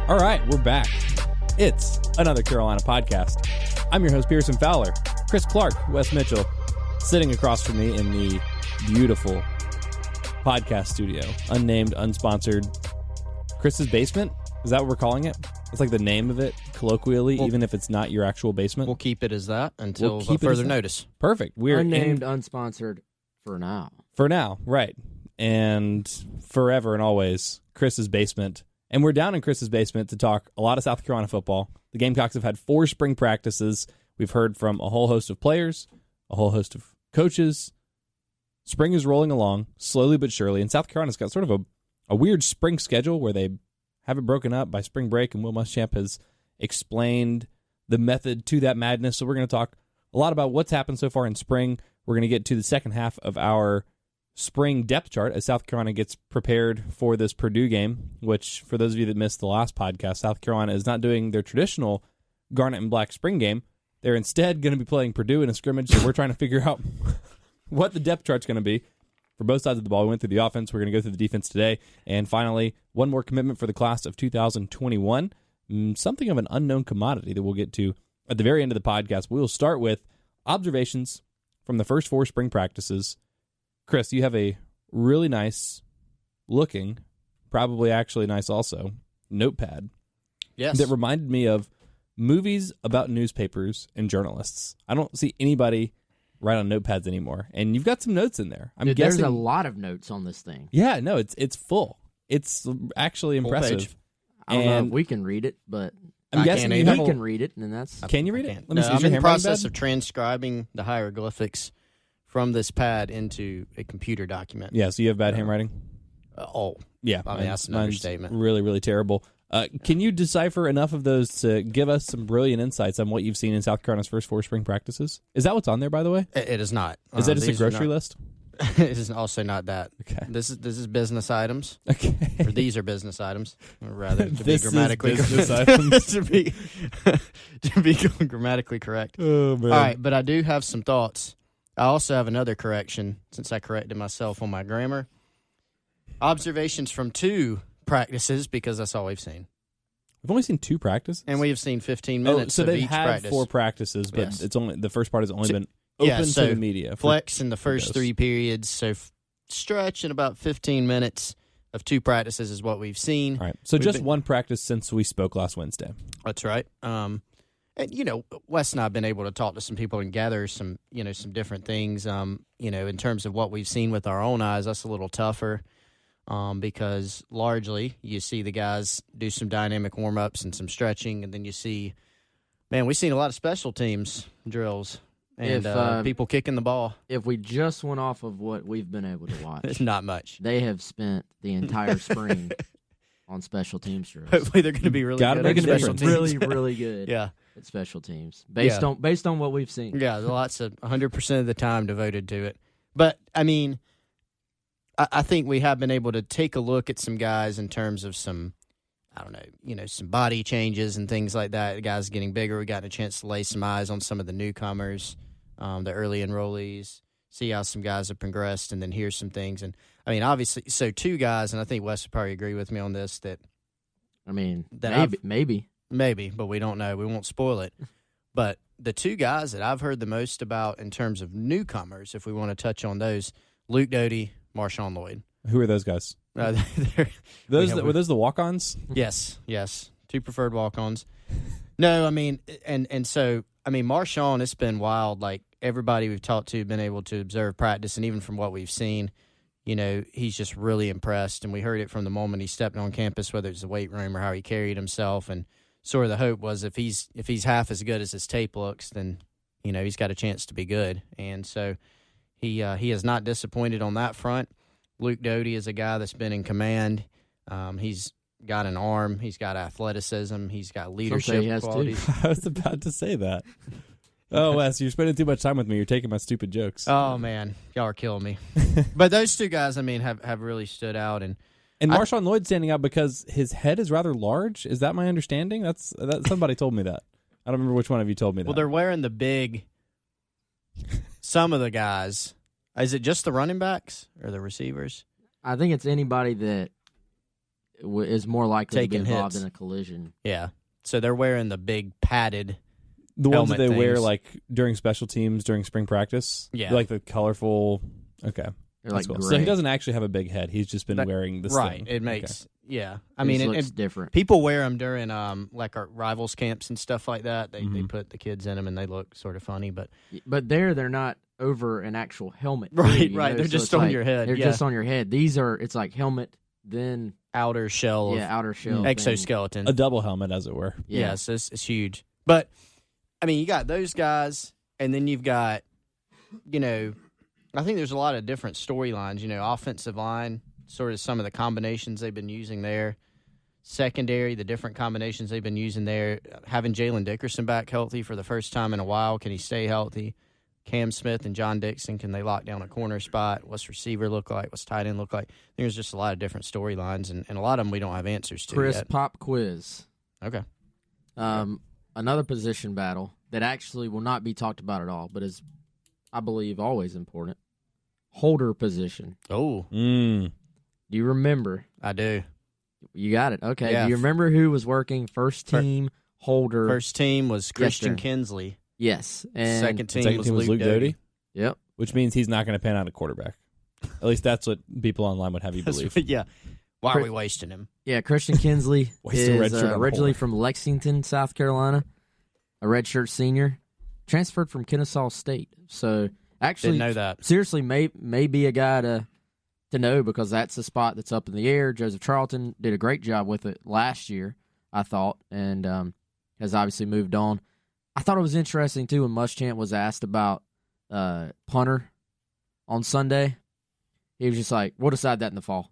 All right, we're back. It's another Carolina podcast. I'm your host, Pearson Fowler. Chris Clark, Wes Mitchell, sitting across from me in the beautiful podcast studio, unnamed, unsponsored, Chris's basement. Is that what we're calling it? It's like the name of it, colloquially, even if it's not your actual basement. We'll keep it as that until further notice. Perfect. We're unnamed, unsponsored for now. For now, right. And forever and always, Chris's basement. And we're down in Chris's basement to talk a lot of South Carolina football. The Gamecocks have had 4 spring practices. We've heard from a whole host of players, a whole host of coaches. Spring is rolling along, slowly but surely. And South Carolina's got sort of a weird spring schedule where they have it broken up by spring break, and Will Muschamp has explained the method to that madness. So we're going to talk a lot about what's happened so far in spring. We're going to get to the second half of our spring depth chart as South Carolina gets prepared for this Purdue game, which, for those of you that missed the last podcast, South Carolina is not doing their traditional garnet and black spring game. They're instead going to be playing Purdue in a scrimmage, so we're trying to figure out what the depth chart's going to be for both sides of the ball. We went through the offense. We're going to go through the defense today. And finally, one more commitment for the class of 2021, something of an unknown commodity that we'll get to at the very end of the podcast. We will start with observations from the first 4 spring practices. Chris, you have a really nice looking, probably actually nice also, notepad. Yes. That reminded me of movies about newspapers and journalists. I don't see anybody write on notepads anymore. And you've got some notes in there. I'm guessing there's a lot of notes on this thing. Yeah, no, it's full. It's actually impressive. I don't know if we can read it, but I'm guessing we can read it, and that's... Can you read it? Let me see. I'm in the process of transcribing the hieroglyphics from this pad into a computer document. Yeah, so you have bad handwriting? Yeah. I mean, that's an understatement. Really, really terrible. Can you decipher enough of those to give us some brilliant insights on what you've seen in South Carolina's first 4 spring practices? Is that what's on there, by the way? It is not. Is that just a grocery list? It is also not that. Okay. This is business items. Okay. Or these are business items, or rather, to This be grammatically is business items. to be grammatically correct. Oh, man. All right, but I do have some thoughts. I also have another correction, since I corrected myself on my grammar. Observations from 2 practices, because that's all we've seen. We've only seen 2 practices? And we have seen 15 minutes so of they've each had practice. 4 practices, but Yes. it's only the first part has only been open to the media. Flex in the first 3 periods, so stretch in about 15 minutes of 2 practices is what we've seen. All right, so just 1 practice since we spoke last Wednesday. That's right. And, Wes and I have been able to talk to some people and gather some different things, in terms of what we've seen with our own eyes. That's a little tougher because largely you see the guys do some dynamic warm-ups and some stretching, and then you see, we've seen a lot of special teams drills and people kicking the ball. If we just went off of what we've been able to watch, it's not much. They have spent the entire spring on special teams drills. Hopefully they're going to be really good at special teams. Really, really good. Yeah. At special teams, based on what we've seen. Yeah, there's lots of 100% of the time devoted to it. But I think we have been able to take a look at some guys in terms of some, some body changes and things like that. The guys getting bigger. We got a chance to lay some eyes on some of the newcomers, the early enrollees, see how some guys have progressed, and then hear some things. And obviously, so 2 guys, and I think Wes would probably agree with me on this. Maybe, but we don't know. We won't spoil it. But the 2 guys that I've heard the most about in terms of newcomers, if we want to touch on those, Luke Doty, Marshawn Lloyd. Who are those guys? Were those the walk-ons? Yes. 2 preferred walk-ons. No, so Marshawn, it's been wild. Like, everybody we've talked to been able to observe practice, and even from what we've seen, he's just really impressed. And we heard it from the moment he stepped on campus, whether it's the weight room or how he carried himself. And sort of the hope was if he's half as good as his tape looks, then he's got a chance to be good. And so he has not disappointed on that front. Luke Doty is a guy that's been in command. He's got an arm. He's got athleticism. He's got leadership qualities. I was about to say that. Oh, Wes, you're spending too much time with me. You're taking my stupid jokes. Oh, man. Y'all are killing me. But those 2 guys, have really stood out. And Marshawn Lloyd standing out because his head is rather large. Is that my understanding? That's somebody told me that. I don't remember which one of you told me that. Well, they're wearing the big. Some of the guys. Is it just the running backs or the receivers? I think it's anybody that is more likely to be Taking involved hits. in a collision. Yeah. So they're wearing the big padded. The ones that they helmet wear things. like during special teams during spring practice. Yeah. Like the colorful. Okay. They're That's like cool. gray. So he doesn't actually have a big head. He's just been wearing this Right. thing. It makes. Yeah. I It mean, just it looks different. people wear them during like our rivals camps and stuff like that. They Mhm. put the kids in them and they look sort of funny, but But they're not over an actual helmet. too, Right, you right. know? They're So just it's on like, your head, They're yeah. just on your head. It's like helmet, then outer shell, outer shell, of thing. exoskeleton. A double helmet, as it were. Yeah. Yes, it's huge. But I mean, you got those guys, and then you've got, I think there's a lot of different storylines. Offensive line, sort of some of the combinations they've been using there. Secondary, the different combinations they've been using there. Having Jalen Dickerson back healthy for the first time in a while. Can he stay healthy? Cam Smith and John Dixon, can they lock down a corner spot? What's receiver look like? What's tight end look like? I think there's just a lot of different storylines, and a lot of them we don't have answers to Chris yet. pop quiz. Okay. Another position battle that actually will not be talked about at all, but is, I believe, always important. Holder position. Oh, Mm. Do you remember? I do. You got it. Okay. Yeah. Do you remember who was working first team holder? First team was Christian sir. Kinsley. Yes. And Second team, Second was, team was Luke Doty, Yep. which means he's not going to pan out a quarterback. At least that's what people online would have you believe. Yeah. Why are we wasting him? Yeah, Christian Kinsley Wasted red is shirt on a originally holder. from Lexington, South Carolina, a redshirt senior, transferred from Kennesaw State. So actually, Didn't know that. seriously, may be a guy to know because that's a spot that's up in the air. Joseph Charlton did a great job with it last year, I thought, and has obviously moved on. I thought it was interesting, too, when Muschamp was asked about punter on Sunday. He was just like, we'll decide that in the fall.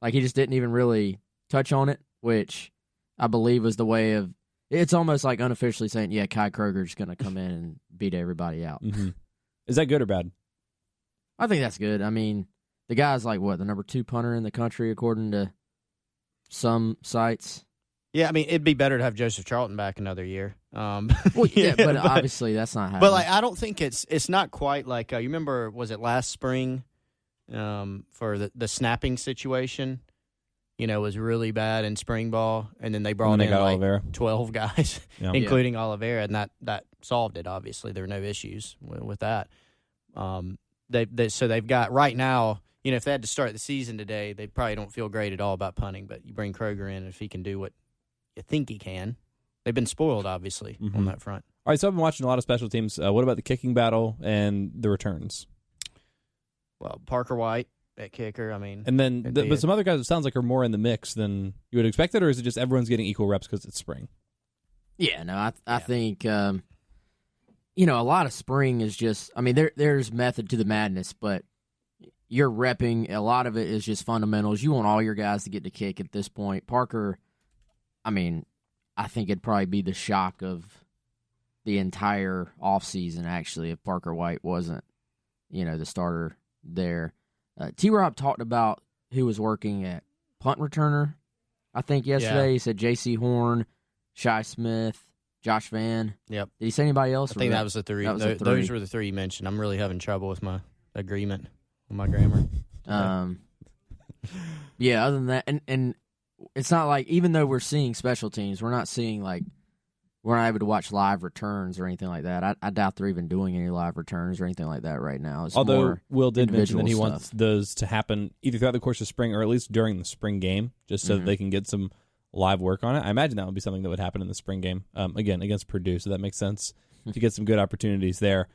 Like, he just didn't even really touch on it, which I believe was the way of – it's almost like unofficially saying, yeah, Kai Kroger's going to come in and beat everybody out. Mm-hmm. Is that good or bad? I think that's good. I mean, the guy's like, what, the number 2 punter in the country according to some sites? Yeah, I mean, it'd be better to have Joseph Charlton back another year. Well, yeah, but obviously that's not happening. But like, I don't think it's not quite like you remember. Was it last spring for the snapping situation? Was really bad in spring ball, and then they brought And they in got like Oliveira. 12 guys, Yeah. including Oliveira, and that solved it. Obviously, there were no issues with that. So they've got right now. If they had to start the season today, they probably don't feel great at all about punting. But you bring Kroger in, if he can do what you think he can. They've been spoiled, obviously, on that front. All right, so I've been watching a lot of special teams. What about the kicking battle and the returns? Well, Parker White at kicker, I mean. And then, it'd be but some other guys, it sounds like, are more in the mix than you would expect it, or is it just everyone's getting equal reps because it's spring? Yeah, no, I think, a lot of spring is just, I mean, there's method to the madness, but you're repping, a lot of it is just fundamentals. You want all your guys to get to kick at this point. Parker, I mean, I think it'd probably be the shock of the entire offseason, actually, if Parker White wasn't, the starter there. T-Rob talked about who was working at punt returner, I think, yesterday. Yeah. He said J.C. Horn, Shai Smith, Josh Van. Yep. Did he say anybody else? I think that was the three. That was the three. Those were the three you mentioned. I'm really having trouble with my agreement with my grammar. Yeah, other than that, and it's not like, even though we're seeing special teams, we're not seeing we're not able to watch live returns or anything like that. I doubt they're even doing any live returns or anything like that right now. It's Although more Will did mention that he individual wants stuff. those to happen either throughout the course of spring or at least during the spring game, just so that they can get some live work on it. I imagine that would be something that would happen in the spring game, again, against Purdue, so that makes sense to get some good opportunities there.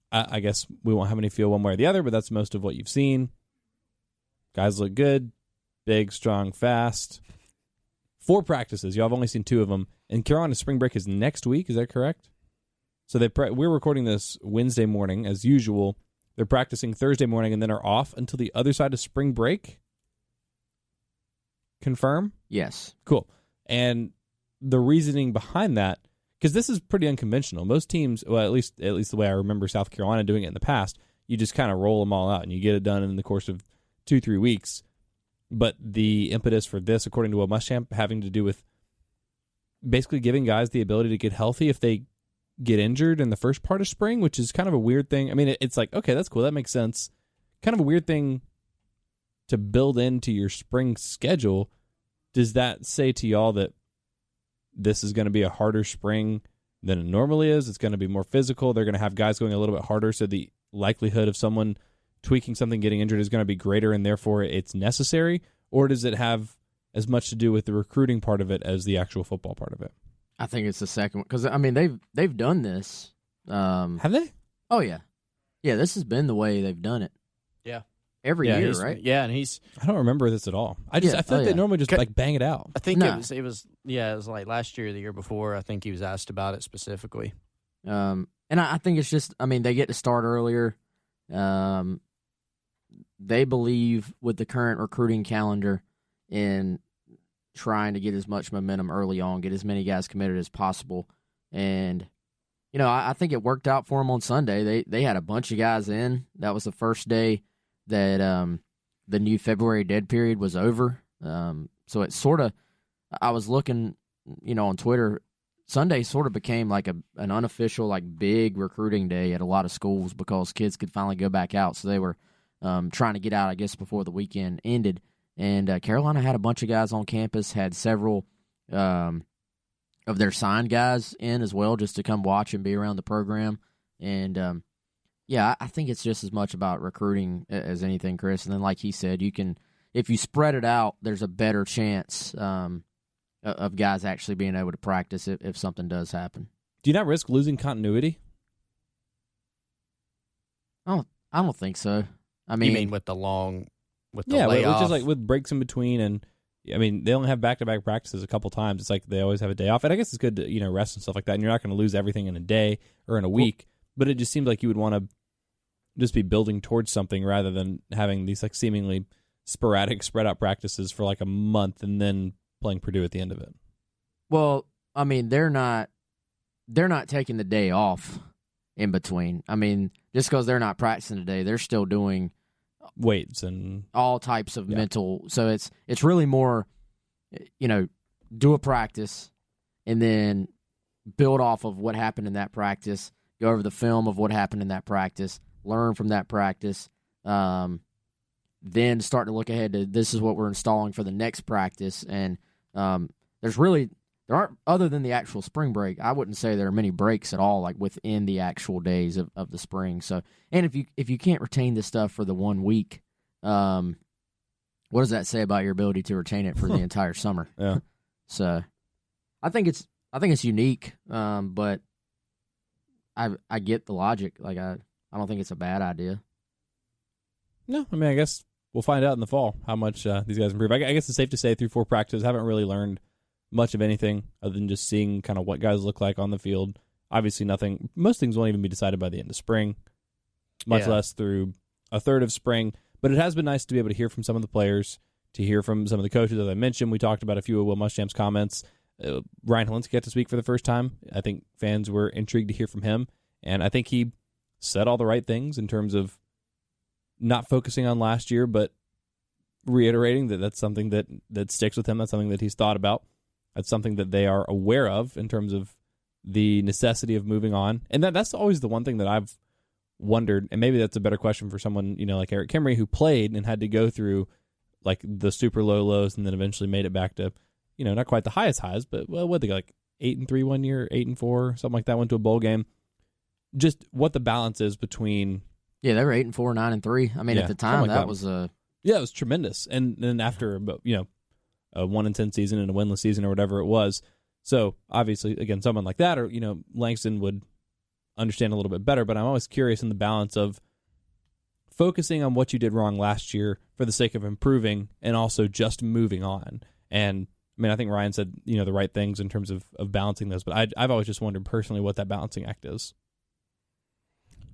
I guess we won't have any feel one way or the other, but that's most of what you've seen. Guys look good, big, strong, fast. 4 practices. Y'all have only seen 2 of them. And Carolina's spring break is next week. Is that correct? So we're recording this Wednesday morning, as usual. They're practicing Thursday morning and then are off until the other side of spring break. Confirm? Yes. Cool. And the reasoning behind that, because this is pretty unconventional. Most teams, well, at least the way I remember South Carolina doing it in the past, you just kind of roll them all out and you get it done in the course of 2-3 weeks. But the impetus for this, according to Will Muschamp, having to do with basically giving guys the ability to get healthy if they get injured in the first part of spring, which is kind of a weird thing. I mean, it's like, okay, that's cool. That makes sense. Kind of a weird thing to build into your spring schedule Does that say to y'all that this is going to be a harder spring than it normally is? It's going to be more physical. They're going to have guys going a little bit harder, so the likelihood of someone tweaking something, getting injured is going to be greater, and therefore it's necessary? Or does it have as much to do with the recruiting part of it as the actual football part of it? I think it's the second one because I mean they've done this. Have they? Oh yeah, this has been the way they've done it. Yeah, every year, right? Yeah, and he's. I don't remember this at all. I feel like they normally just like bang it out. I think it was like last year or the year before. I think he was asked about it specifically. And I think it's just, I mean, they get to start earlier. They believe with the current recruiting calendar in trying to get as much momentum early on, get as many guys committed as possible. And, you know, I think it worked out for them on Sunday. They had a bunch of guys in. That was the first day that the new February dead period was over. So it sort of, I was looking, you know, on Twitter, Sunday sort of became like an unofficial, like big recruiting day at a lot of schools because kids could finally go back out. So they were trying to get out, I guess, before the weekend ended. And Carolina had a bunch of guys on campus, had several of their signed guys in as well just to come watch and be around the program. And, yeah, I think it's just as much about recruiting as anything, Chris. And then, like he said, you can, if you spread it out, there's a better chance of guys actually being able to practice if something does happen. Do you not risk losing continuity? I don't think so. I mean, you mean with the layoff? Which is like with breaks in between, and I mean they only have back-to-back practices a couple times. It's like they always have a day off, and I guess it's good to, you know, rest and stuff like that. And you're not going to lose everything in a day or in a week, but it just seems like you would want to just be building towards something rather than having these like seemingly sporadic, spread out practices for like a month and then playing Purdue at the end of it. Well, I mean they're not taking the day off in between. I mean, just because they're not practicing today, they're still doing weights and all types of mental. So it's really more, you know, do a practice and then build off of what happened in that practice, go over the film of what happened in that practice, learn from that practice, then start to look ahead to this is what we're installing for the next practice. And there aren't, other than the actual spring break, I wouldn't say there are many breaks at all, like within the actual days of the spring. So, and if you can't retain this stuff for the 1 week, what does that say about your ability to retain it for the entire summer? Yeah. So, I think it's unique, but I get the logic. Like I don't think it's a bad idea. No, I mean I guess we'll find out in the fall how much these guys improve. I guess it's safe to say through 4 practices, I haven't really learned much of anything other than just seeing kind of what guys look like on the field. Obviously most things won't even be decided by the end of spring, much less through a third of spring. But it has been nice to be able to hear from some of the players, to hear from some of the coaches. As I mentioned, we talked about a few of Will Muschamp's comments. Ryan Helinski got to speak for the first time. I think fans were intrigued to hear from him. And I think he said all the right things in terms of not focusing on last year, but reiterating that that's something that sticks with him. That's something that he's thought about. That's something that they are aware of in terms of the necessity of moving on. And that's always the one thing that I've wondered, and maybe that's a better question for someone, you know, like Eric Kimry, who played and had to go through like the super low lows and then eventually made it back to, you know, not quite the highest highs, but what they got, like 8-3 one year, 8-4, something like that, went to a bowl game. Just what the balance is between. Yeah, they were 8-4, 9-3. I mean, at the time that was a. Yeah, it was tremendous. And then after, you know, a 1-10 season and a winless season or whatever it was. So obviously, again, someone like that, or, you know, Langston would understand a little bit better, but I'm always curious in the balance of focusing on what you did wrong last year for the sake of improving and also just moving on. And I mean, I think Ryan said, you know, the right things in terms of balancing those, but I've always just wondered personally what that balancing act is.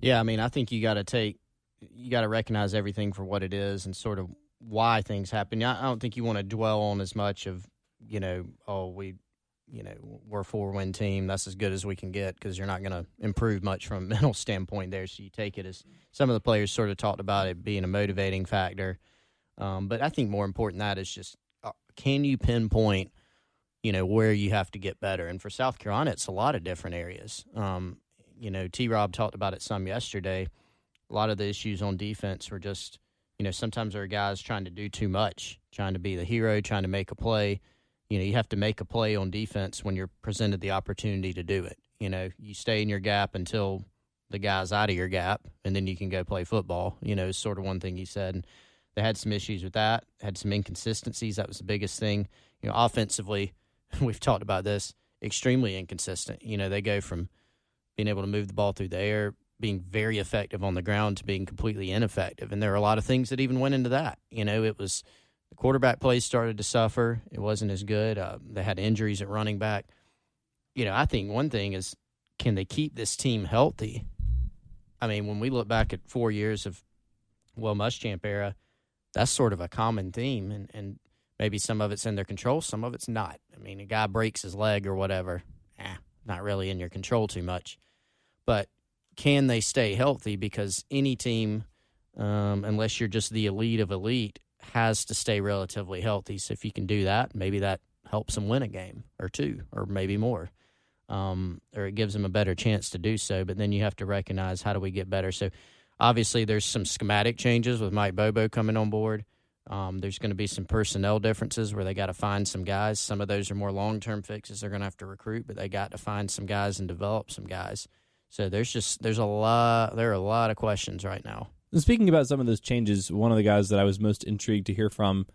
Yeah, I mean, I think you got to recognize everything for what it is and sort of why things happen. I don't think you want to dwell on as much of, you know, we're a 4-win team. That's as good as we can get, because you're not going to improve much from a mental standpoint there. So you take it as some of the players sort of talked about it being a motivating factor. But I think more important than that is just, can you pinpoint, you know, where you have to get better? And for South Carolina, it's a lot of different areas. You know, T-Rob talked about it some yesterday. A lot of the issues on defense were just, you know, sometimes there are guys trying to do too much, trying to be the hero, trying to make a play. you have to make a play on defense when you're presented the opportunity to do it. You stay in your gap until the guy's out of your gap, and then you can go play football, is sort of one thing he said. And they had some issues with that, had some inconsistencies. That was the biggest thing. Offensively, we've talked about this, extremely inconsistent. They go from being able to move the ball through the air, being very effective on the ground, to being completely ineffective. And there are a lot of things that even went into that. It was the quarterback plays started to suffer. It wasn't as good. They had injuries at running back. I think one thing is, can they keep this team healthy? I mean, when we look back at 4 years of Will Muschamp era, that's sort of a common theme, and maybe some of it's in their control, some of it's not. I mean, a guy breaks his leg or whatever, not really in your control too much. But can they stay healthy? Because any team, unless you're just the elite of elite, has to stay relatively healthy. So if you can do that, maybe that helps them win a game or two or maybe more. Or it gives them a better chance to do so. But then you have to recognize, how do we get better? So obviously there's some schematic changes with Mike Bobo coming on board. There's going to be some personnel differences where they got to find some guys. Some of those are more long-term fixes they're going to have to recruit, but they got to find some guys and develop some guys. So there are a lot of questions right now. And speaking about some of those changes, one of the guys that I was most intrigued to hear from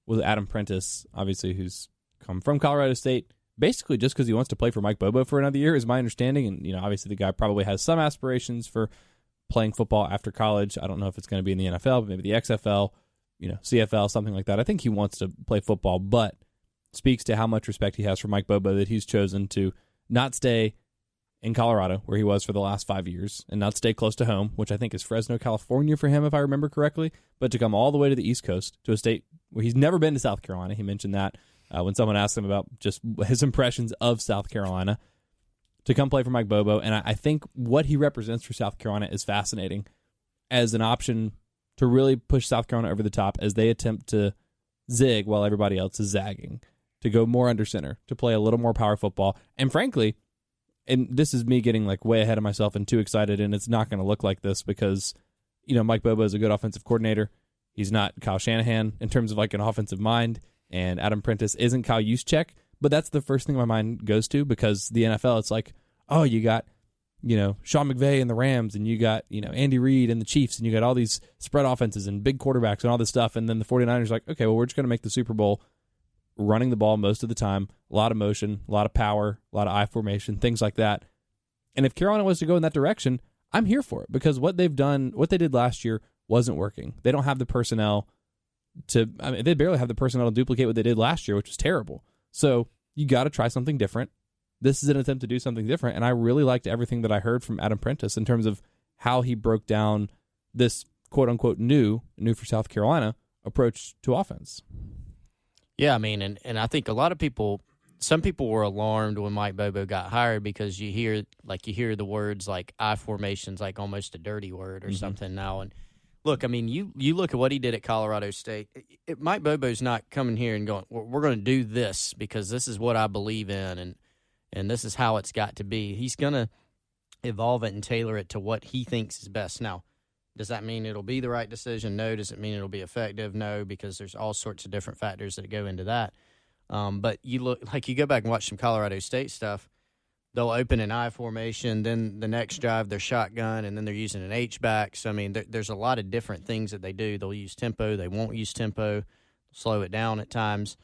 was Adam Prentice, obviously, who's come from Colorado State, basically just because he wants to play for Mike Bobo for another year, is my understanding. And, obviously the guy probably has some aspirations for playing football after college. I don't know if it's going to be in the NFL, but maybe the XFL, CFL, something like that. I think he wants to play football, but speaks to how much respect he has for Mike Bobo that he's chosen to not stay in Colorado, where he was for the last 5 years, and not stay close to home, which I think is Fresno, California for him, if I remember correctly, but to come all the way to the East Coast, to a state where he's never been to South Carolina. He mentioned that when someone asked him about just his impressions of South Carolina, to come play for Mike Bobo. And I think what he represents for South Carolina is fascinating as an option to really push South Carolina over the top as they attempt to zig while everybody else is zagging, to go more under center, to play a little more power football. And frankly, and this is me getting way ahead of myself and too excited, and it's not going to look like this because, Mike Bobo is a good offensive coordinator. He's not Kyle Shanahan in terms of an offensive mind, and Adam Prentice isn't Kyle Juszczyk, but that's the first thing my mind goes to, because the NFL, it's you got, Sean McVay and the Rams, and you got, Andy Reid and the Chiefs, and you got all these spread offenses and big quarterbacks and all this stuff, and then the 49ers are okay, well, we're just going to make the Super Bowl running the ball most of the time, a lot of motion, a lot of power, a lot of I formation, things like that. And if Carolina was to go in that direction, I'm here for it, because what they did last year wasn't working. They don't have the personnel they barely have the personnel to duplicate what they did last year, which was terrible. So you got to try something different. This is an attempt to do something different, and I really liked everything that I heard from Adam Prentice in terms of how he broke down this quote-unquote new for South Carolina approach to offense. Yeah, I mean, and I think a lot of people, some people were alarmed when Mike Bobo got hired, because you hear the words like I formations, like almost a dirty word or something now. And look, I mean, you look at what he did at Colorado State. Mike Bobo's not coming here and going, we're going to do this because this is what I believe in, and this is how it's got to be. He's going to evolve it and tailor it to what he thinks is best. Now, does that mean it'll be the right decision? No. Does it mean it'll be effective? No, because there's all sorts of different factors that go into that. But you go back and watch some Colorado State stuff, they'll open an I formation, then the next drive they're shotgun, and then they're using an H-back. So, I mean, there's a lot of different things that they do. They'll use tempo. They won't use tempo, slow it down at times.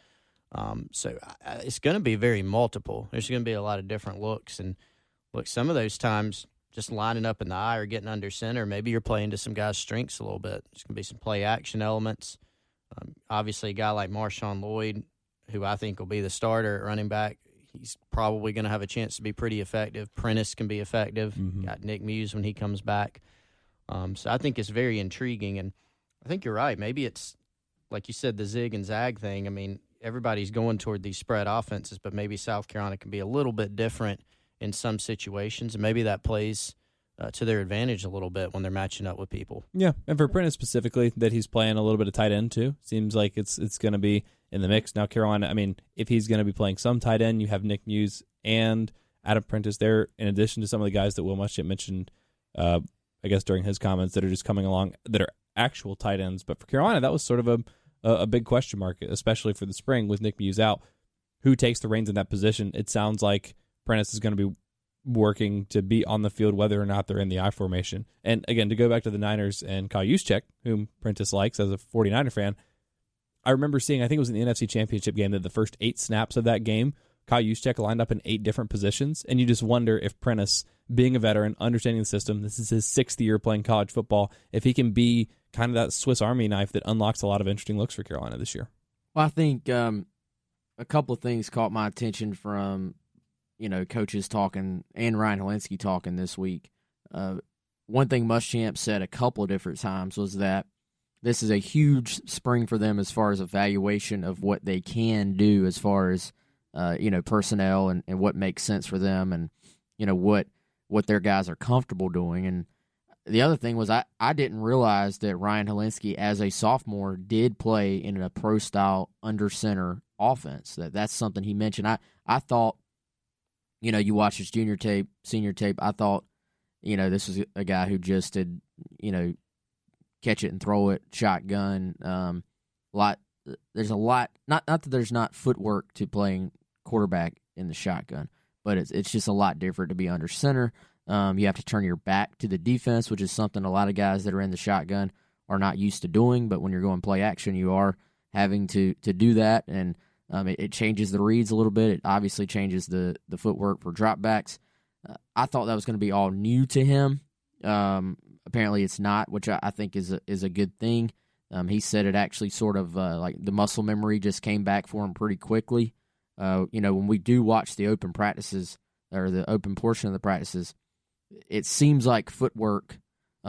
So it's going to be very multiple. There's going to be a lot of different looks. And, look, some of those times just lining up in the eye or getting under center, maybe you're playing to some guys' strengths a little bit. There's going to be some play-action elements. Obviously, a guy like Marshawn Lloyd, who I think will be the starter at running back, he's probably going to have a chance to be pretty effective. Prentice can be effective. Got Nick Muse when he comes back. So I think it's very intriguing. And I think you're right. Maybe it's, like you said, the zig and zag thing. I mean, everybody's going toward these spread offenses, but maybe South Carolina can be a little bit different in some situations, and maybe that plays to their advantage a little bit when they're matching up with people. Yeah, and for Prentice specifically, that he's playing a little bit of tight end too. Seems like it's going to be in the mix. Now, Carolina, I mean, if he's going to be playing some tight end, you have Nick Muse and Adam Prentice there, in addition to some of the guys that Will Muschamp mentioned, I guess, during his comments, that are just coming along that are actual tight ends. But for Carolina, that was sort of a big question mark, especially for the spring with Nick Muse out. who takes the reins in that position. It sounds like Prentice is going to be working to be on the field whether or not they're in the I formation. And again, to go back to the Niners and Kyle Juszczyk, whom Prentice likes as a 49er fan, I remember seeing, I think it was in the NFC Championship game, that the first 8 snaps of that game, Kyle Juszczyk lined up in 8 different positions, and you just wonder if Prentice, being a veteran, understanding the system, this is his 6th year playing college football, if he can be kind of that Swiss Army knife that unlocks a lot of interesting looks for Carolina this year. Well, I think a couple of things caught my attention from coaches talking and Ryan Helinski talking this week. One thing Muschamp said a couple of different times was that this is a huge spring for them as far as evaluation of what they can do as far as personnel and what makes sense for them and what their guys are comfortable doing. And the other thing was I didn't realize that Ryan Helinski as a sophomore did play in a pro style under center offense. That's something he mentioned. I thought, you watch his junior tape, senior tape, I thought, this was a guy who just did, catch it and throw it, shotgun. There's a lot. Not that there's not footwork to playing quarterback in the shotgun, but it's just a lot different to be under center. You have to turn your back to the defense, which is something a lot of guys that are in the shotgun are not used to doing. But when you're going play action, you are having to do that, and it changes the reads a little bit. It obviously changes the footwork for dropbacks. I thought that was going to be all new to him. Apparently it's not, which I think is a good thing. He said it actually sort of like the muscle memory just came back for him pretty quickly. When we do watch the open practices or the open portion of the practices, it seems like footwork.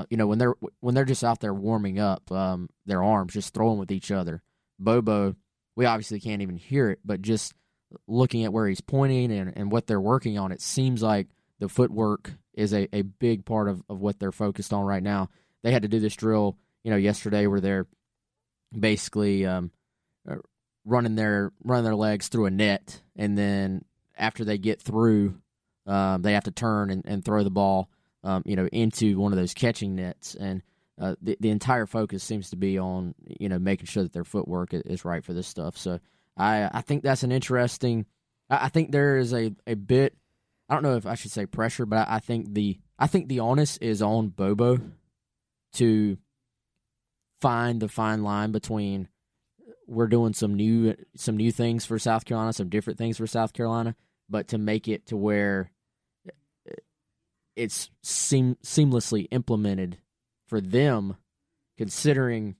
When they're just out there warming up, their arms just throwing with each other. Bobo, we obviously can't even hear it, but just looking at where he's pointing and what they're working on, it seems like the footwork is a big part of what they're focused on right now. They had to do this drill, yesterday where they're basically running their legs through a net, and then after they get through, they have to turn and throw the ball, into one of those catching nets. And the entire focus seems to be on, making sure that their footwork is right for this stuff. So I think that's an interesting. I think there is a bit. I don't know if I should say pressure, but I think the onus is on Bobo to find the fine line between we're doing some new things for South Carolina, some different things for South Carolina, but to make it to where it's seamlessly implemented for them, considering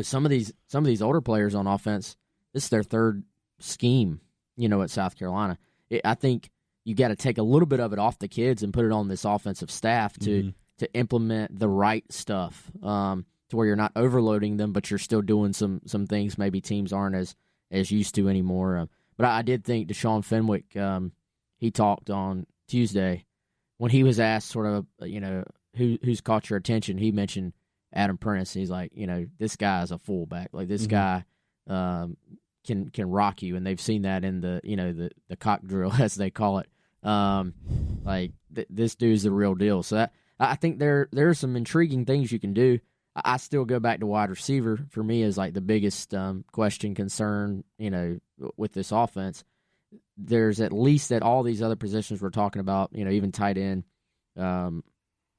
some of these older players on offense, this is their third scheme, at South Carolina. I think you got to take a little bit of it off the kids and put it on this offensive staff to implement the right stuff, to where you're not overloading them, but you're still doing some things maybe teams aren't as used to anymore. But I did think Deshaun Fenwick, he talked on Tuesday when he was asked sort of, who's caught your attention. He mentioned Adam Prentice. He's like, this guy is a fullback. Like this guy can rock you, and they've seen that in the cock drill as they call it. This dude's the real deal. So I think there are some intriguing things you can do. I still go back to wide receiver. For me, is like the biggest question, concern, with this offense. There's at least at all these other positions we're talking about, even tight end.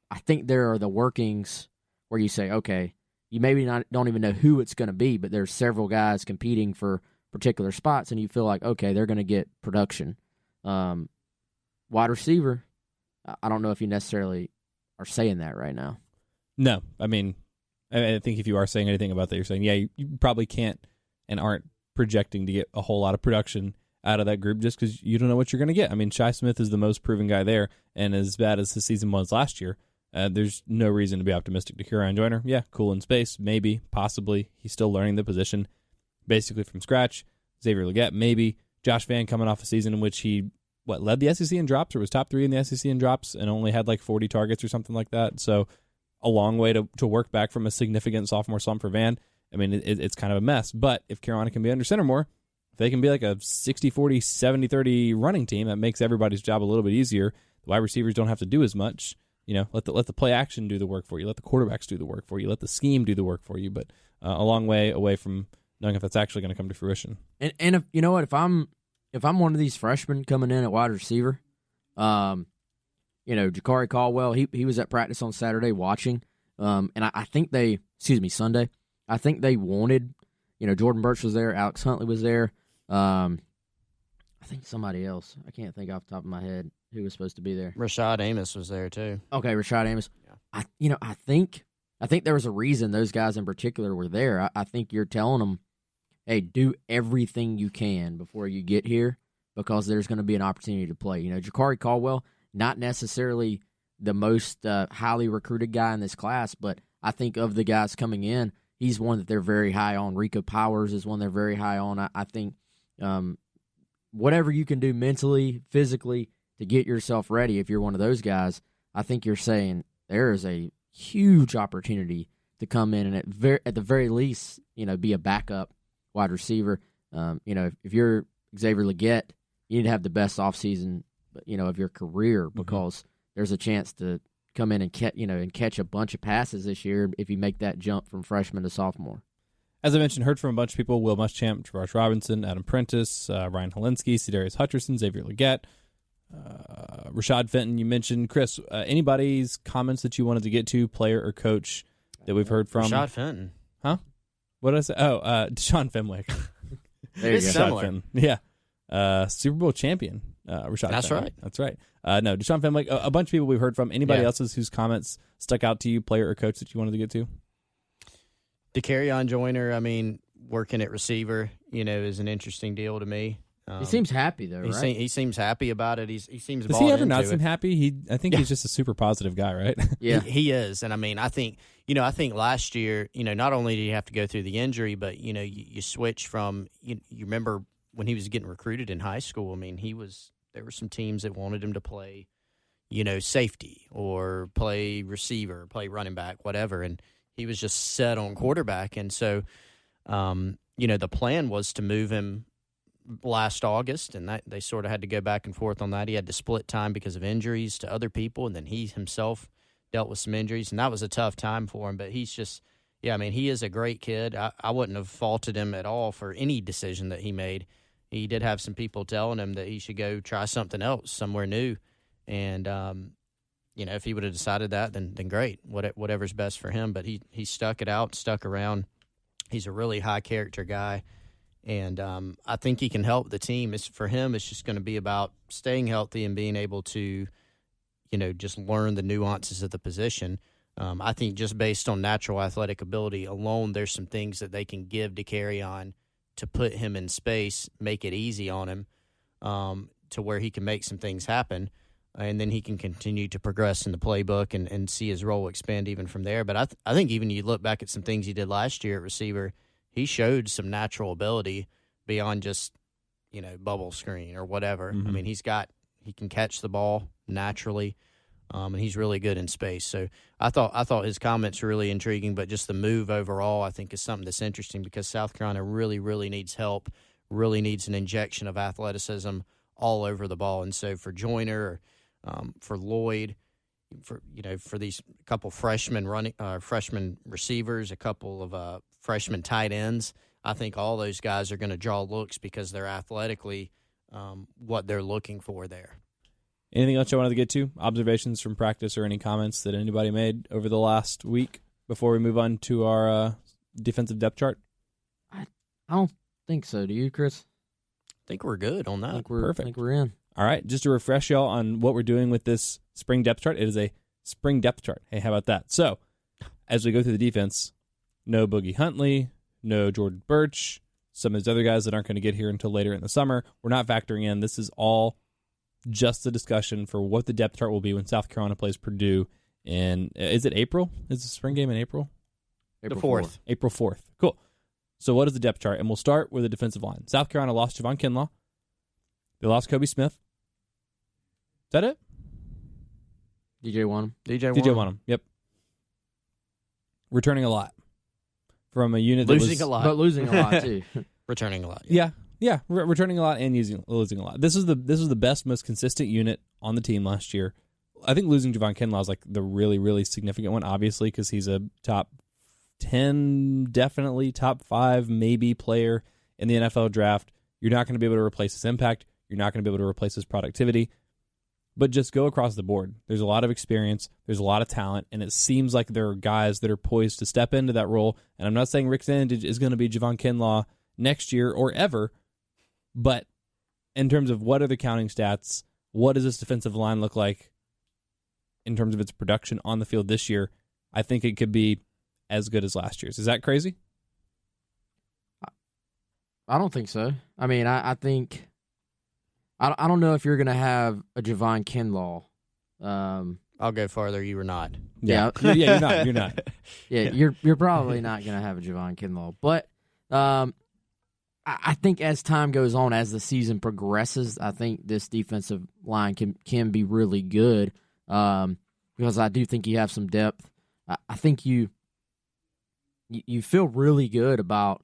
I think there are the workings where you say, okay, you maybe don't even know who it's going to be, but there's several guys competing for particular spots, and you feel like, okay, they're going to get production. Wide receiver, I don't know if you necessarily are saying that right now. No, I mean, I think if you are saying anything about that, you're saying, yeah, you probably can't and aren't projecting to get a whole lot of production out of that group just because you don't know what you're going to get. I mean, Shi Smith is the most proven guy there, and as bad as his season was last year, there's no reason to be optimistic to Kieran Joyner. Yeah, cool in space, maybe, possibly. He's still learning the position basically from scratch. Xavier Legette, maybe. Josh Vann coming off a season in which he led the SEC in drops, or was top 3 in the SEC in drops, and only had like 40 targets or something like that. So a long way to work back from a significant sophomore slump for Vann. I mean, it's kind of a mess. But if Carolina can be under center more, if they can be like a 60-40, 70-30 running team, that makes everybody's job a little bit easier. The wide receivers don't have to do as much. Let the play action do the work for you. Let the quarterbacks do the work for you. Let the scheme do the work for you. But a long way away from knowing if that's actually going to come to fruition. And if you know what, if I'm one of these freshmen coming in at wide receiver, Ja'Cory Caldwell, he was at practice on Saturday watching, and I think Sunday. I think they wanted, Jordan Burch was there, Alex Huntley was there. I think somebody else. I can't think off the top of my head who was supposed to be there. Rashad Amos was there too. Okay, Rashad Amos. Yeah. I think there was a reason those guys in particular were there. I think you're telling them, hey, do everything you can before you get here because there's going to be an opportunity to play. Ja'Cory Caldwell, not necessarily the most highly recruited guy in this class, but I think of the guys coming in, he's one that they're very high on. Rico Powers is one they're very high on. I think whatever you can do mentally, physically to get yourself ready, if you're one of those guys, I think you're saying there is a huge opportunity to come in and at the very least, be a backup wide receiver. If you're Xavier Legette, you need to have the best offseason, of your career because there's a chance to come in and catch a bunch of passes this year if you make that jump from freshman to sophomore. As I mentioned, heard from a bunch of people: Will Muschamp, Travaris Robinson, Adam Prentice, Ryan Helinski, Cedarius Hutcherson, Xavier Legette, Rashad Fenton. You mentioned Chris. Anybody's comments that you wanted to get to, player or coach, that we've heard from? Rashad Fenton. Huh? What did I say? Oh, Deshaun Fenwick. There you go. Similar. Fenton. Yeah. Super Bowl champion. Rashad That's Fenwick. right. That's right. No, Deshaun Fenwick. A bunch of people we've heard from. Anybody else's whose comments stuck out to you, player or coach, that you wanted to get to? DeCarrion Joyner, working at receiver, is an interesting deal to me. He seems happy though, right? He seems happy about it. He seems. Does he ever not seem happy? I think he's just a super positive guy, right? Yeah, he is. And I think last year, not only did he have to go through the injury, but you switch from you remember when he was getting recruited in high school. There were some teams that wanted him to play, safety or play receiver, play running back, whatever, and he was just set on quarterback. And so, the plan was to move him last August, and that they sort of had to go back and forth on that. He had to split time because of injuries to other people, and then he himself dealt with some injuries, and that was a tough time for him. But he's just, he is a great kid. I wouldn't have faulted him at all for any decision that he made. He did have some people telling him that he should go try something else, somewhere new. And, if he would have decided that, then great, whatever's best for him. But he stuck it out, stuck around. He's a really high-character guy. And I think he can help the team. For him, it's just going to be about staying healthy and being able to, just learn the nuances of the position. I think just based on natural athletic ability alone, there's some things that they can give to carry on to put him in space, make it easy on him to where he can make some things happen. And then he can continue to progress in the playbook and see his role expand even from there. But I think even you look back at some things he did last year at receiver, he showed some natural ability beyond just, bubble screen or whatever. Mm-hmm. He can catch the ball naturally, and he's really good in space. So I thought his comments were really intriguing, but just the move overall I think is something that's interesting because South Carolina really, really needs help, really needs an injection of athleticism all over the ball. And so for Joyner, for Lloyd, for these couple freshman receivers, a couple of freshman tight ends, I think all those guys are going to draw looks because they're athletically what they're looking for there. Anything else I wanted to get to? Observations from practice or any comments that anybody made over the last week before we move on to our defensive depth chart? I don't think so. Do you, Chris? I think we're good on that. Perfect. I think we're in. All right, just to refresh y'all on what we're doing with this spring depth chart, it is a spring depth chart. Hey, how about that? So, as we go through the defense, no Boogie Huntley, no Jordan Burch, some of these other guys that aren't going to get here until later in the summer. We're not factoring in. This is all just a discussion for what the depth chart will be when South Carolina plays Purdue in, is it April? Is the spring game in April? April 4th. April 4th. Cool. So what is the depth chart? And we'll start with the defensive line. South Carolina lost Javon Kinlaw. They lost Kobe Smith. Is that it? DJ Wanham. DJ Wanham. Yep. Returning a lot from a unit Losing that was a lot. But losing a lot, too. Returning a lot. Yeah. Returning a lot and losing a lot. This was the best, most consistent unit on the team last year. I think losing Javon Kinlaw is like the really, really significant one, obviously, because he's a top 10, definitely top 5, maybe player in the NFL draft. You're not going to be able to replace his impact. You're not going to be able to replace his productivity. But just go across the board. There's a lot of experience. There's a lot of talent. And it seems like there are guys that are poised to step into that role. And I'm not saying Rick Sandage is going to be Javon Kinlaw next year or ever. But in terms of what are the counting stats, what does this defensive line look like in terms of its production on the field this year, I think it could be as good as last year's. Is that crazy? I don't think so. I mean, I think... I don't know if you're going to have a Javon Kinlaw. I'll go farther. You were not. Yeah, you're not. You're not. Yeah, you're probably not going to have a Javon Kinlaw. But I think as time goes on, as the season progresses, I think this defensive line can be really good because I do think you have some depth. I think you feel really good about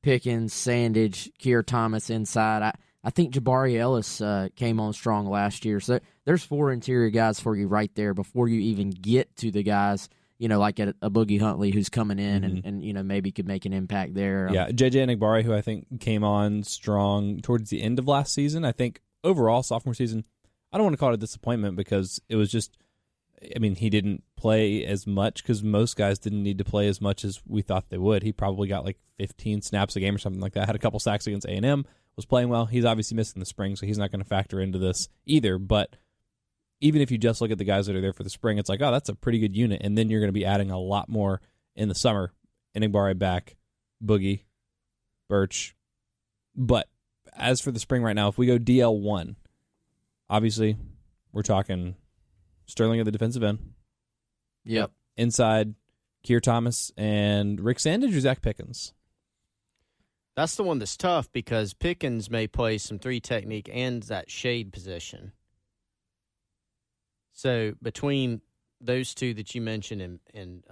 Pickens, Sandage, Keir Thomas inside. I think Jabari Ellis came on strong last year. So there's 4 interior guys for you right there before you even get to the guys, like a Boogie Huntley who's coming in and maybe could make an impact there. Yeah, J.J. Enagbare, who I think came on strong towards the end of last season. I think overall, sophomore season, I don't want to call it a disappointment because it was just, he didn't play as much because most guys didn't need to play as much as we thought they would. He probably got like 15 snaps a game or something like that. Had a couple sacks against A&M. Was playing well. He's obviously missing the spring, so he's not going to factor into this either. But even if you just look at the guys that are there for the spring, it's like, oh, that's a pretty good unit. And then you're going to be adding a lot more in the summer. Enagbare back, Boogie, Birch. But as for the spring right now, if we go DL1, obviously we're talking Sterling at the defensive end. Yep. Inside, Keir Thomas and Rick Sandage or Zach Pickens? That's the one that's tough because Pickens may play some 3 technique and that shade position. So between those two that you mentioned and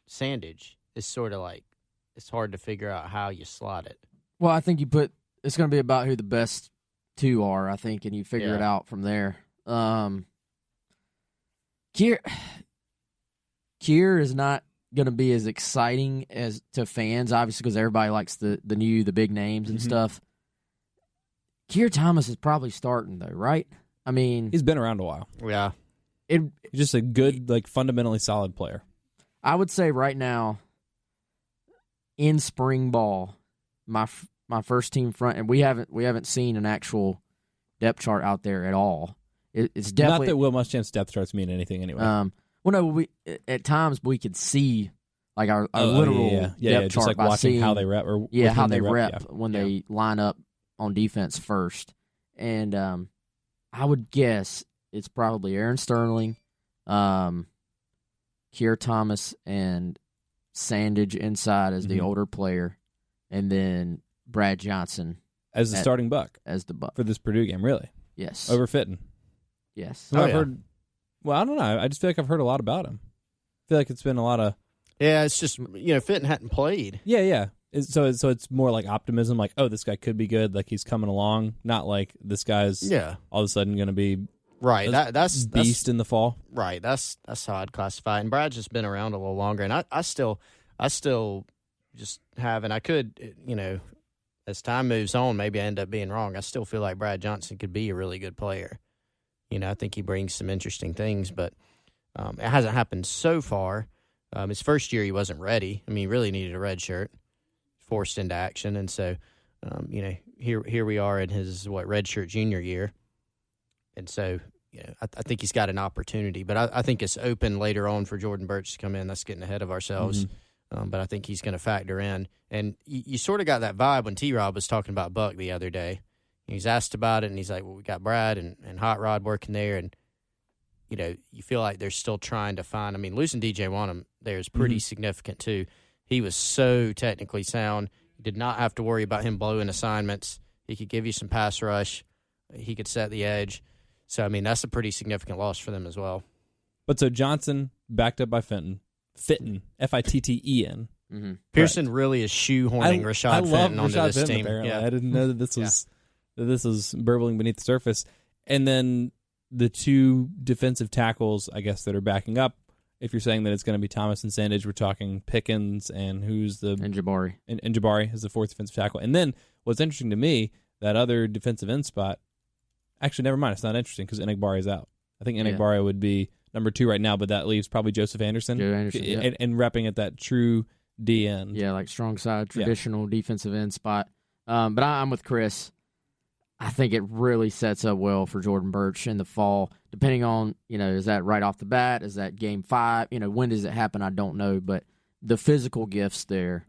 Sandage, it's sort of like it's hard to figure out how you slot it. Well, I think it's going to be about who the best 2 are, I think, and you figure it out from there. Keir is not going to be as exciting as to fans, obviously, because everybody likes the big names and stuff. Keir Thomas is probably starting, though, right? I mean, he's been around a while. Yeah. He's just a good, fundamentally solid player. I would say right now, in spring ball, my first team front, and we haven't seen an actual depth chart out there at all. It's definitely not that Will Muschamp's depth charts mean anything anyway. Well, no, at times we could see like our literal depth just chart by watching seeing how they rep or how they rep when they line up on defense first. And I would guess it's probably Aaron Sterling, Keir Thomas, and Sandage inside as the older player, and then Brad Johnson as the starting buck for this Purdue game. Really? Yes. Over Fitton. Yes. I've heard. Well, I don't know. I just feel like I've heard a lot about him. I feel like it's been a lot of. Yeah, it's just Fitton hadn't played. Yeah. So it's more like optimism, like, oh, this guy could be good, like he's coming along, not like this guy's all of a sudden going to be right. That's beast in the fall. Right. That's how I'd classify it. And Brad's just been around a little longer, and I still just have, and I could, as time moves on, maybe I end up being wrong. I still feel like Brad Johnson could be a really good player. I think he brings some interesting things, but it hasn't happened so far. His first year, he wasn't ready. I mean, he really needed a red shirt, forced into action, and so, here we are in his red shirt junior year, and so I think he's got an opportunity. But I think it's open later on for Jordan Birch to come in. That's getting ahead of ourselves, but I think he's going to factor in. And you sort of got that vibe when T-Rob was talking about Buck the other day. He's asked about it, and he's like, well, we got Brad and Hot Rod working there, and, you feel like they're still trying to find – I mean, losing DJ Wanham there is pretty significant too. He was so technically sound. You did not have to worry about him blowing assignments. He could give you some pass rush. He could set the edge. So, I mean, that's a pretty significant loss for them as well. But so Johnson backed up by Fitton, Fitten. Mm-hmm. Pearson really is shoehorning Rashad Fenton onto this team. Apparently. Yeah. I didn't know that this was burbling beneath the surface. And then the 2 defensive tackles, I guess, that are backing up, if you're saying that it's going to be Thomas and Sandage, we're talking Pickens and who's the... And Jabari. And Jabari is the fourth defensive tackle. And then what's interesting to me, that other defensive end spot, actually, never mind, it's not interesting because Enagbare is out. I think Enagbare would be number 2 right now, but that leaves probably Joseph Anderson. Joe Anderson, and repping at that true D end. Yeah, like strong side, traditional defensive end spot. But I'm with Chris. I think it really sets up well for Jordan Burch in the fall, depending on, is that right off the bat? Is that game 5? When does it happen? I don't know. But the physical gifts there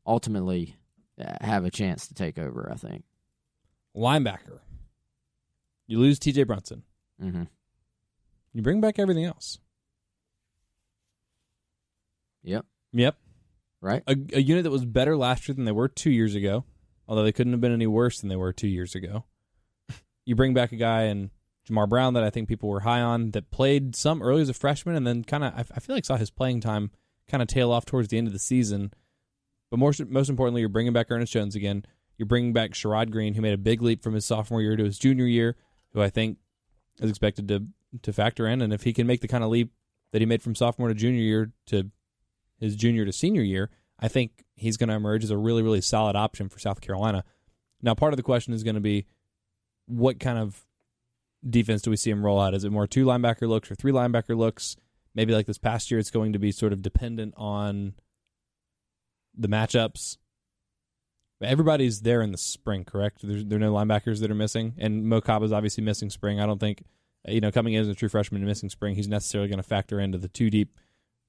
ultimately have a chance to take over, I think. Linebacker. You lose T.J. Brunson. Mm-hmm. You bring back everything else. Yep. Right. A unit that was better last year than they were 2 years ago, although they couldn't have been any worse than they were 2 years ago. You bring back a guy in Jamar Brown that I think people were high on, that played some early as a freshman and then kind of, I feel like saw his playing time kind of tail off towards the end of the season. But most importantly, you're bringing back Ernest Jones again. You're bringing back Sherrod Green, who made a big leap from his sophomore year to his junior year, who I think is expected to factor in. And if he can make the kind of leap that he made from sophomore to junior year to his junior to senior year, I think he's going to emerge as a really, really solid option for South Carolina. Now, part of the question is going to be, what kind of defense do we see him roll out? Is it more 2 linebacker looks or 3 linebacker looks? Maybe like this past year, it's going to be sort of dependent on the matchups. But everybody's there in the spring, correct? There are no linebackers that are missing, and Mo Kaba's obviously missing spring. I don't think, coming in as a true freshman and missing spring, he's necessarily going to factor into the 2 deep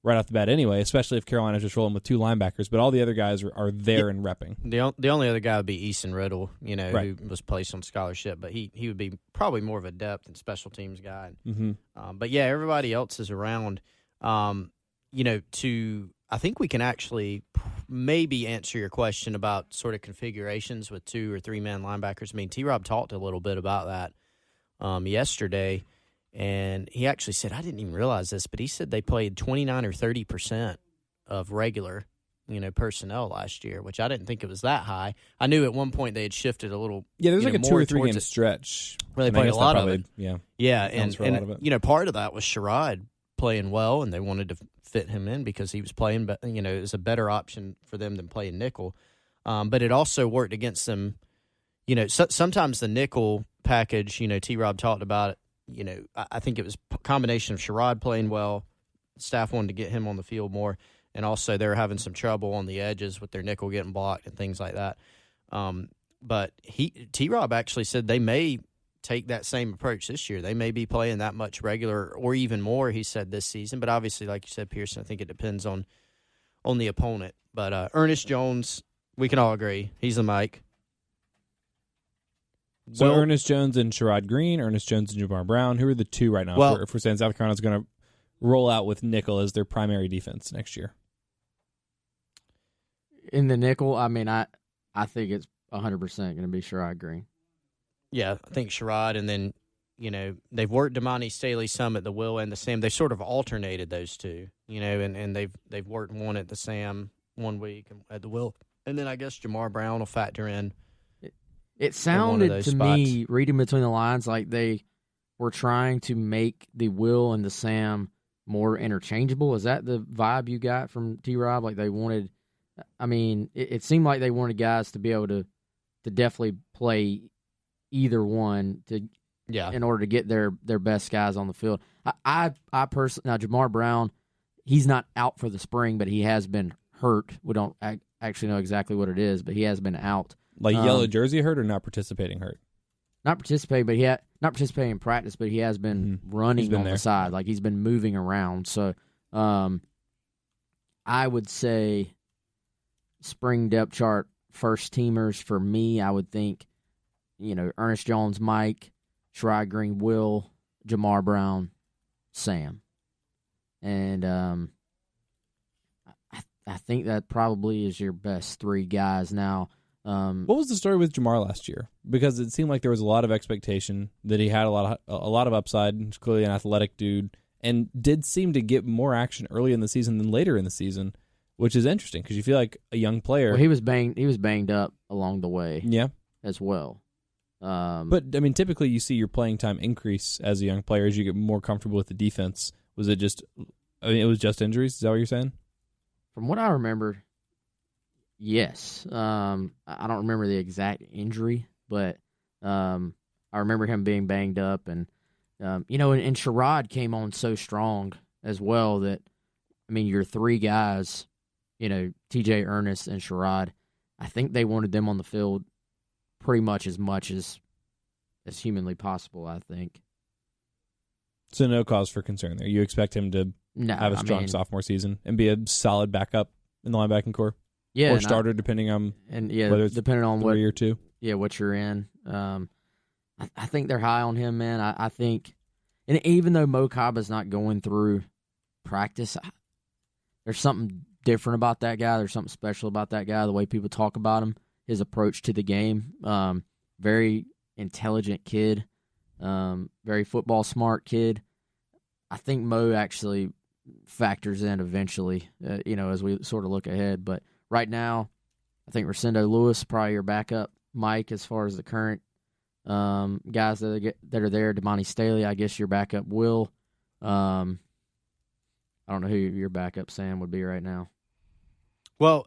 right off the bat anyway, especially if Carolina's just rolling with 2 linebackers. But all the other guys are there and repping. The only other guy would be Easton Riddle, right, who was placed on scholarship, but he would be probably more of a depth and special teams guy. Mm-hmm. But yeah, everybody else is around. I think we can actually maybe answer your question about sort of configurations with 2 or 3 man linebackers. I mean, T-Rob talked a little bit about that yesterday. And he actually said, I didn't even realize this, but he said they played 29 or 30% of regular, personnel last year, which I didn't think it was that high. I knew at one point they had shifted a little. Yeah, there's like a 2 or 3 game it. stretch Where they played a lot of it. Yeah. Yeah, and part of that was Sherrod playing well, and they wanted to fit him in because he was playing, but it was a better option for them than playing nickel. But it also worked against them. Sometimes the nickel package, T-Rob talked about it. I think it was a combination of Sherrod playing well. Staff wanted to get him on the field more, and also they were having some trouble on the edges with their nickel getting blocked and things like that. But T-Rob actually said they may take that same approach this year. They may be playing that much regular or even more, he said, this season. But obviously, like you said, Pearson, I think it depends on the opponent. But Ernest Jones, we can all agree, he's the Mike. So Ernest Jones and Sherrod Green, Ernest Jones and Jamar Brown, who are the 2 right now? Well, if we're saying South Carolina's going to roll out with nickel as their primary defense next year. In the nickel, I mean, I think it's 100% going to be Sherrod Green. Yeah, I think Sherrod, and then, they've worked Damani Staley some at the Will and the Sam. They sort of alternated those 2, and they've worked one at the Sam 1 week at the Will. And then I guess Jamar Brown will factor in. It sounded to me, reading between the lines, like they were trying to make the Will and the Sam more interchangeable. Is that the vibe you got from T-Rob? Like they wanted, it seemed like they wanted guys to be able to definitely play either one in order to get their best guys on the field. I personally, now Jamar Brown, he's not out for the spring, but he has been hurt. We don't actually know exactly what it is, but he has been out. Like yellow jersey hurt or not participating hurt? Not participating, but not participating in practice, but he has been running on the side. Like he's been moving around. So I would say spring depth chart first teamers for me, I would think, Ernest Jones, Mike, Sherrod Green, Will, Jamar Brown, Sam. And I think that probably is your best 3 guys now. What was the story with Jamar last year? Because it seemed like there was a lot of expectation that he had a lot of upside. He's clearly an athletic dude, and did seem to get more action early in the season than later in the season, which is interesting because you feel like a young player. Well, he was banged up along the way, as well. But typically you see your playing time increase as a young player as you get more comfortable with the defense. Was it just? I mean, it was just injuries. Is that what you're saying? From what I remember, yes. I don't remember the exact injury, but I remember him being banged up, and and Sherrod came on so strong as well that, I mean, your three guys, TJ, Ernest, and Sherrod, I think they wanted them on the field pretty much as humanly possible, I think. So no cause for concern there. You expect him to have a strong sophomore season and be a solid backup in the linebacking core? Yeah. Or starter, depending on whether it's depending on 3 or 2. Yeah, what you're in. I think they're high on him, man. I think, and even though Mo Kaba's not going through practice, there's something different about that guy. There's something special about that guy, the way people talk about him, his approach to the game. Very intelligent kid, very football smart kid. I think Mo actually factors in eventually, as we sort of look ahead. But right now, I think Rosendo Lewis, probably your backup, Mike, as far as the current guys that are there. Damani Staley, I guess your backup Will. I don't know who your backup Sam would be right now. Well,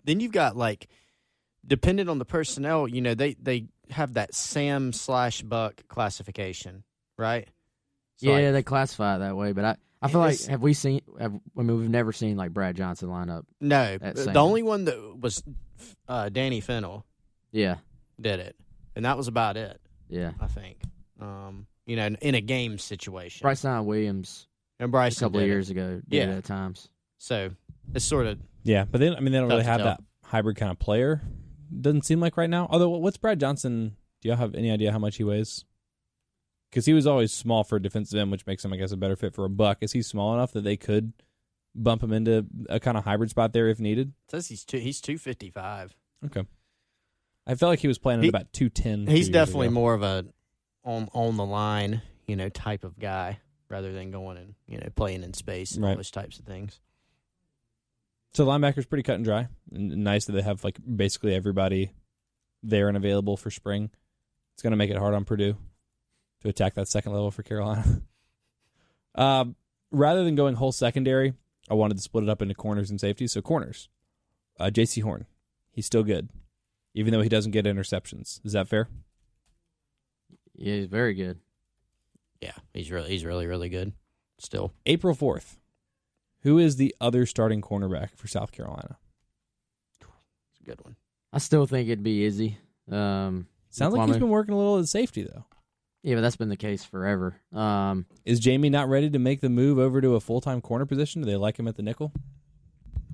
then you've got, depending on the personnel, they have that Sam/Buck classification, right? So they classify it that way, but I feel like we've never seen Brad Johnson line up. No, the only one that was Danny Fennell. Yeah, did it, and that was about it. Yeah, I think. In a game situation, Bryson Williams and Bryson a couple of years ago did it at times. So it's sort of but then they don't really have that hybrid kind of player. Doesn't seem like right now. Although, what's Brad Johnson? Do you have any idea how much he weighs? Because he was always small for a defensive end, which makes him, I guess, a better fit for a buck. Is he small enough that they could bump him into a kind of hybrid spot there if needed? It says he's 255. Okay. I felt like he was playing at about 210. He's definitely more of a on the line, type of guy rather than going and playing in space and all those types of things. So linebacker's pretty cut and dry. And nice that they have basically everybody there and available for spring. It's going to make it hard on Purdue to attack that second level for Carolina. Rather than going whole secondary, I wanted to split it up into corners and safeties. So corners, J.C. Horn, he's still good, even though he doesn't get interceptions. Is that fair? Yeah, he's very good. Yeah, he's really, really good still. April 4th, who is the other starting cornerback for South Carolina? It's a good one. I still think it'd be Izzy. Sounds like he's been working a little at safety, though. Yeah, but that's been the case forever. Is Jamie not ready to make the move over to a full-time corner position? Do they like him at the nickel?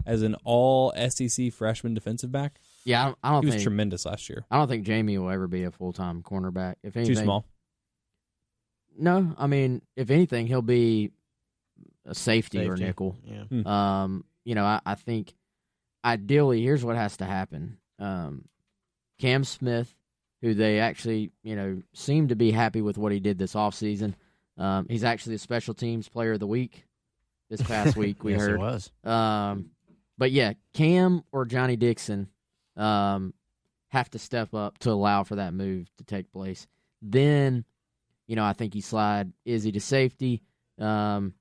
As an all-SEC freshman defensive back? Yeah, I don't think... He was tremendous last year. I don't think Jamie will ever be a full-time cornerback. If anything, too small? No, I mean, if anything, he'll be a safety. Or nickel. Yeah. I think ideally, here's what has to happen. Cam Smith, who they actually, seem to be happy with what he did this offseason. He's actually the special teams player of the week this past week, we yes, heard. It was. But yeah, Cam or Johnny Dixon have to step up to allow for that move to take place. Then, I think you slide Izzy to safety. Jamie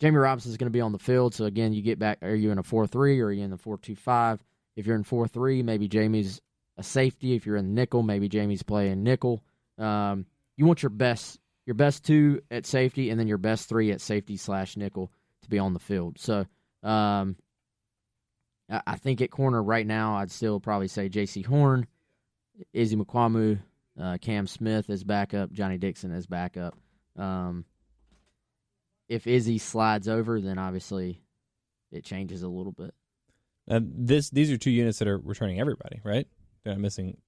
Robinson is going to be on the field. So again, you get back, are you in a 4-3 or are you in the 4-2-5? If you're in 4-3, maybe Jamie's a safety. If you're in nickel, maybe Jamie's playing nickel. You want your best two at safety and then your best three at safety/nickel to be on the field. So I think at corner right now, I'd still probably say J.C. Horn, Izzy Mukwamu, Cam Smith as backup, Johnny Dixon as backup. If Izzy slides over, then obviously it changes a little bit. These are two units that are returning everybody, right? They're not missing.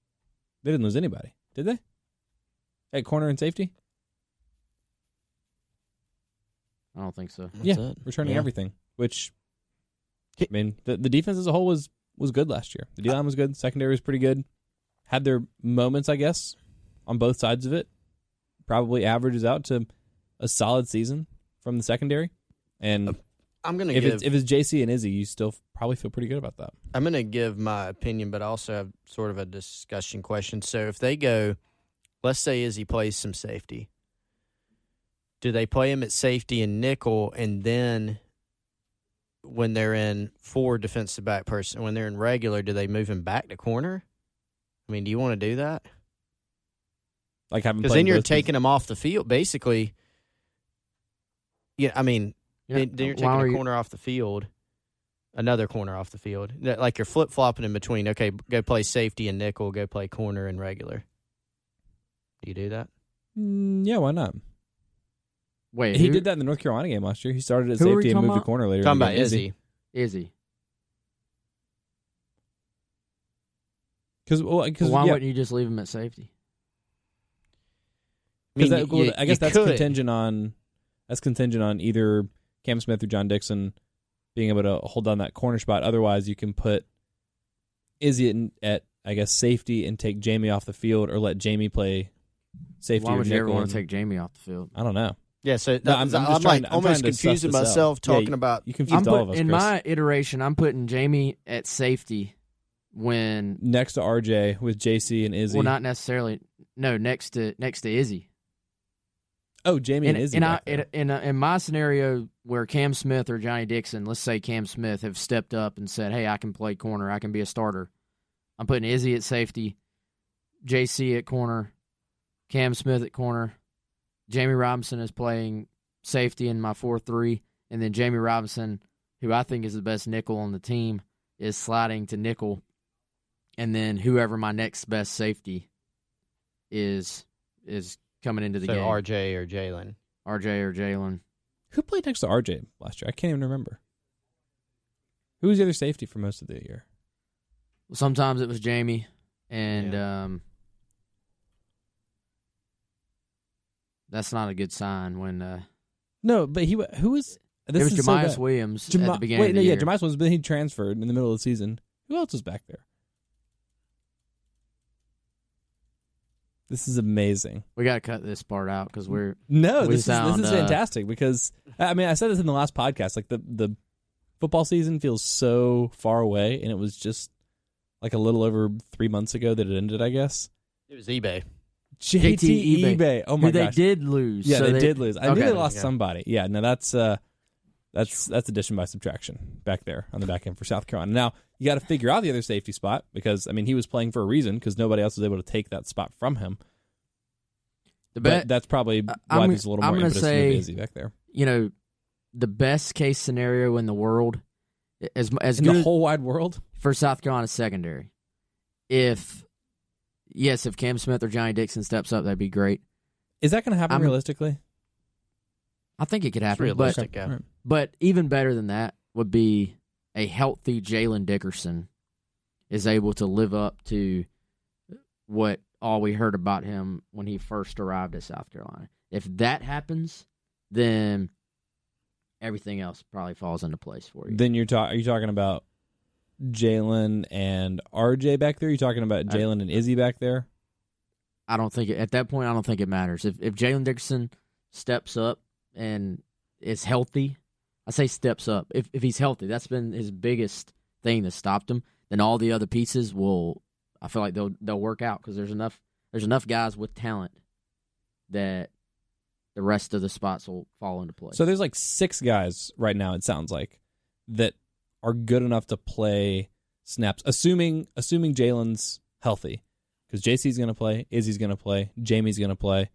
They didn't lose anybody, did they? At corner and safety? I don't think so. Returning everything. Which, I mean, the defense as a whole was good last year. The D-line was good. Secondary was pretty good. Had their moments, I guess, on both sides of it. Probably averages out to a solid season from the secondary. And I'm gonna if it's JC and Izzy, you still probably feel pretty good about that. I'm going to give my opinion, but I also have sort of a discussion question. So if they go, let's say Izzy plays some safety, do they play him at safety and nickel, and then when they're in 4 defensive back person, when they're in regular, do they move him back to corner? I mean, do you want to do that? Like having because then you're taking him off the field, basically. Yeah, I mean, then you're taking a corner off the field, another corner off the field. Like you're flip flopping in between. Okay, go play safety and nickel. Go play corner and regular. Do you do that? Yeah, why not? Wait, he did that in the North Carolina game last year. He started at safety and moved to corner later. Talking about Izzy. Because why wouldn't you just leave him at safety? I guess that's contingent on either Cam Smith or John Dixon being able to hold down that corner spot. Otherwise, you can put Izzy at I guess safety and take Jamie off the field, or let Jamie play safety. Why would you ever want to take Jamie off the field? I don't know. Yeah, so I'm like almost confusing myself talking about. You confused all of us. In my iteration, I'm putting Jamie at safety when next to RJ with JC and Izzy. Well, not necessarily. No, next to Izzy. Oh, Jamie and Izzy. In my scenario where Cam Smith or Johnny Dixon, let's say Cam Smith, have stepped up and said, "Hey, I can play corner. I can be a starter." I'm putting Izzy at safety, JC at corner, Cam Smith at corner. Jamie Robinson is playing safety in my 4-3, and then Jamie Robinson, who I think is the best nickel on the team, is sliding to nickel, and then whoever my next best safety is coming into the game. RJ or Jalen. Who played next to RJ last year? I can't even remember. Who was the other safety for most of the year? Well, sometimes it was Jamie, and that's not a good sign when. No, but who was? It was Jemias Williams at the beginning of the year. Jemias Williams, but he transferred in the middle of the season. Who else was back there? This is amazing. We got to cut this part out because this is fantastic because I said this in the last podcast. Like the football season feels so far away, and it was just like a little over 3 months ago that it ended. I guess it was eBay. JT eBay. Oh my gosh, they did lose. Yeah, they did lose. I knew they lost somebody. Yeah, no, that's addition by subtraction back there on the back end for South Carolina. Now you got to figure out the other safety spot because he was playing for a reason because nobody else was able to take that spot from him. But that's probably why there's a little more impetus to move Izzy back there. You know, the best case scenario in the world, as in good the whole wide world for South Carolina secondary, if Cam Smith or Johnny Dixon steps up, that'd be great. Is that going to happen realistically? I think it could happen. It's realistic, but even better than that would be a healthy Jalen Dickerson is able to live up to what all we heard about him when he first arrived at South Carolina. If that happens, then everything else probably falls into place for you. Then are you talking about Jalen and RJ back there? Are you talking about Jalen and Izzy back there? I don't think at that point. I don't think it matters if Jalen Dickerson steps up and is healthy. I say steps up. If he's healthy, that's been his biggest thing that stopped him. Then all the other pieces will. I feel like they'll work out because there's enough guys with talent that the rest of the spots will fall into place. So there's like 6 guys right now. It sounds like that are good enough to play snaps, assuming Jalen's healthy, because JC's going to play, Izzy's going to play, Jamie's going to play,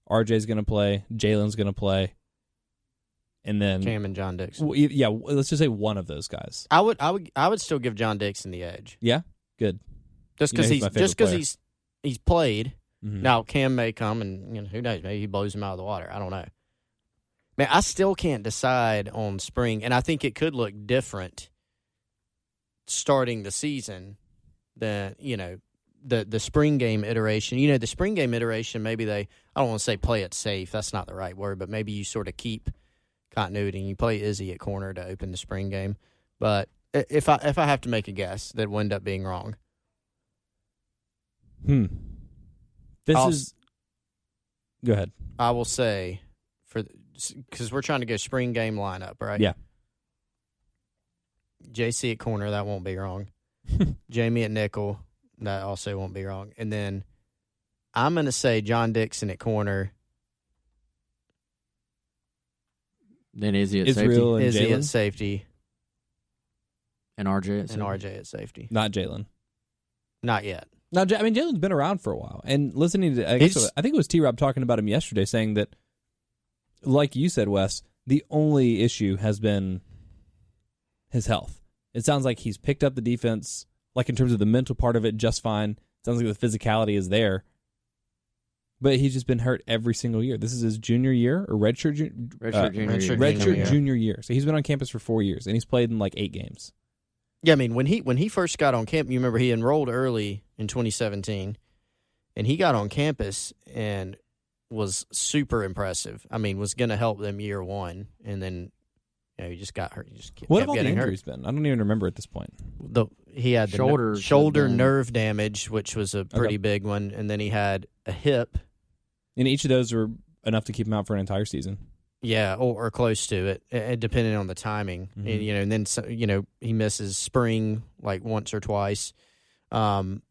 RJ's going to play, Jalen's going to play, and then Cam and John Dixon. Yeah, let's just say one of those guys. I would still give John Dixon the edge. Yeah, good. Just because he's played. Mm-hmm. Now Cam may come and who knows, maybe he blows him out of the water. I don't know. Man, I still can't decide on spring, and I think it could look different starting the season than the spring game iteration. The spring game iteration, maybe I don't want to say play it safe. That's not the right word, but maybe you sort of keep continuity and you play Izzy at corner to open the spring game. But if I have to make a guess, that will end up being wrong. Go ahead. I will say because we're trying to go spring game lineup, right? Yeah. JC at corner, that won't be wrong. Jamie at nickel, that also won't be wrong. And then I'm going to say John Dixon at corner, Then Izzy at Israel safety. and Izzy at Jalen? safety And RJ at and safety. RJ at safety. Not Jalen. Not yet. Now, I mean, Jalen's been around for a while, and listening to, I think it was T-Rob talking about him yesterday, saying that, like you said, Wes, the only issue has been his health. It sounds like he's picked up the defense, like in terms of the mental part of it, just fine. It sounds like the physicality is there, but he's just been hurt every single year. This is his junior year or redshirt junior year. So he's been on campus for 4 years, and he's played in like 8 games. Yeah, I mean, when he first got on campus, you remember he enrolled early in 2017, and he got on campus and was super impressive. I mean, was going to help them year one, and then he just got hurt. He just What kept have all the getting injuries been? I don't even remember at this point. He had the shoulder nerve damage, which was a pretty big one, and then he had a hip. And each of those were enough to keep him out for an entire season. Yeah, or close to it, depending on the timing. Mm-hmm. And then he misses spring like once or twice.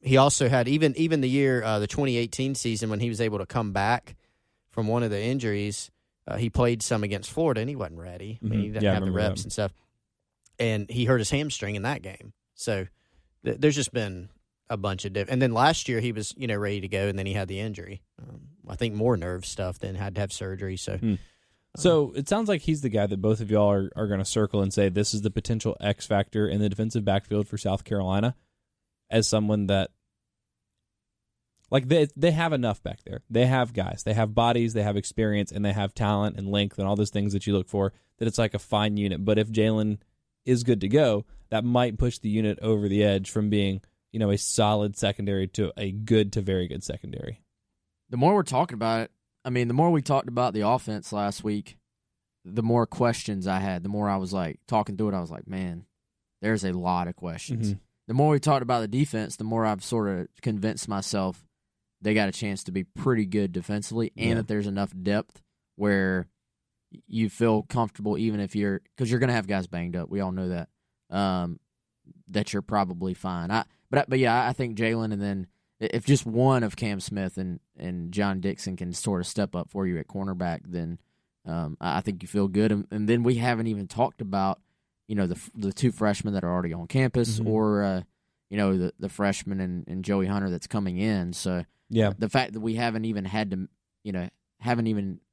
He also had even the year the 2018 season when he was able to come back from one of the injuries. He played some against Florida and he wasn't ready. I mean, he didn't have the reps and stuff, and he hurt his hamstring in that game. So there's just been a bunch of different. And then last year he was ready to go, and then he had the injury. I think more nerve stuff than had to have surgery. So. So it sounds like he's the guy that both of y'all are going to circle and say this is the potential X factor in the defensive backfield for South Carolina, as someone that, like, they have enough back there. They have guys. They have bodies. They have experience. And they have talent and length and all those things that you look for, that it's like a fine unit. But if Jalen is good to go, that might push the unit over the edge from being, a solid secondary to a good to very good secondary. The more we're talking about it, the more we talked about the offense last week, the more questions I had. The more I was like talking through it, I was like, man, there's a lot of questions. Mm-hmm. The more we talked about the defense, the more I've sort of convinced myself they got a chance to be pretty good defensively, and that there's enough depth where you feel comfortable, even if because you're going to have guys banged up. We all know that. That you're probably fine. But I think Jalen, and then if just one of Cam Smith and John Dixon can sort of step up for you at cornerback, then I think you feel good. And then we haven't even talked about the 2 freshmen that are already on campus, or the freshman and Joey Hunter that's coming in. So the fact that we haven't even had to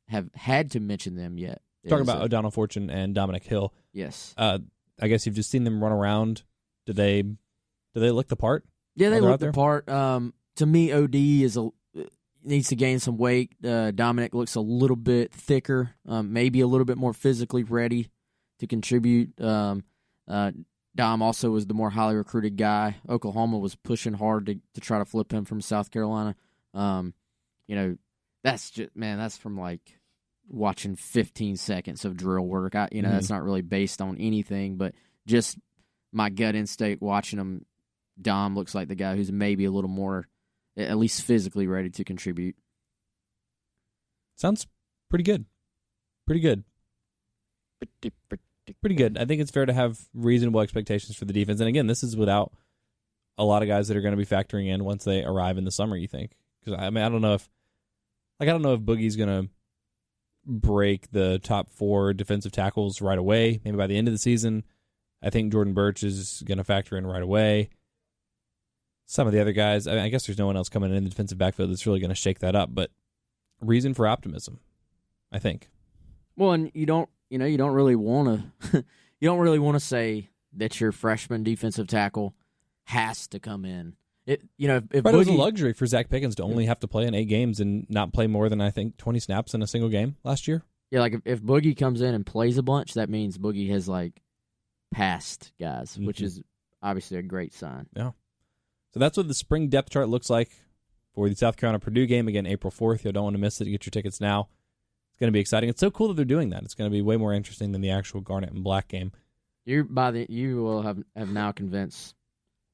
have had to mention them yet. Talking about O'Donnell Fortune and Dominic Hill. Yes. I guess you've just seen them run around. Do they look the part? Yeah, they look the part. To me, OD needs to gain some weight. Dominic looks a little bit thicker, maybe a little bit more physically ready to contribute. Dom also was the more highly recruited guy. Oklahoma was pushing hard to try to flip him from South Carolina. That's that's from like watching 15 seconds of drill work. That's not really based on anything, but just my gut instinct watching him. Dom looks like the guy who's maybe a little more, at least physically, ready to contribute. Sounds pretty good. Pretty good. Pretty good. I think it's fair to have reasonable expectations for the defense. And again, this is without a lot of guys that are going to be factoring in once they arrive in the summer, you think? Because, I don't know if Boogie's going to break the top 4 defensive tackles right away, maybe by the end of the season. I think Jordan Birch is going to factor in right away. Some of the other guys, I guess there's no one else coming in the defensive backfield that's really going to shake that up, but reason for optimism, I think. Well, and you don't really want to say that your freshman defensive tackle has to come in. It was a luxury for Zach Pickens to only have to play in 8 games and not play more than, I think, 20 snaps in a single game last year. Yeah, like if Boogie comes in and plays a bunch, that means Boogie has passed guys, which is obviously a great sign. Yeah. So that's what the spring depth chart looks like for the South Carolina-Purdue game. Again, April 4th. You don't want to miss it. Get your tickets now. It's going to be exciting. It's so cool that they're doing that. It's going to be way more interesting than the actual Garnet and Black game. You will have now convinced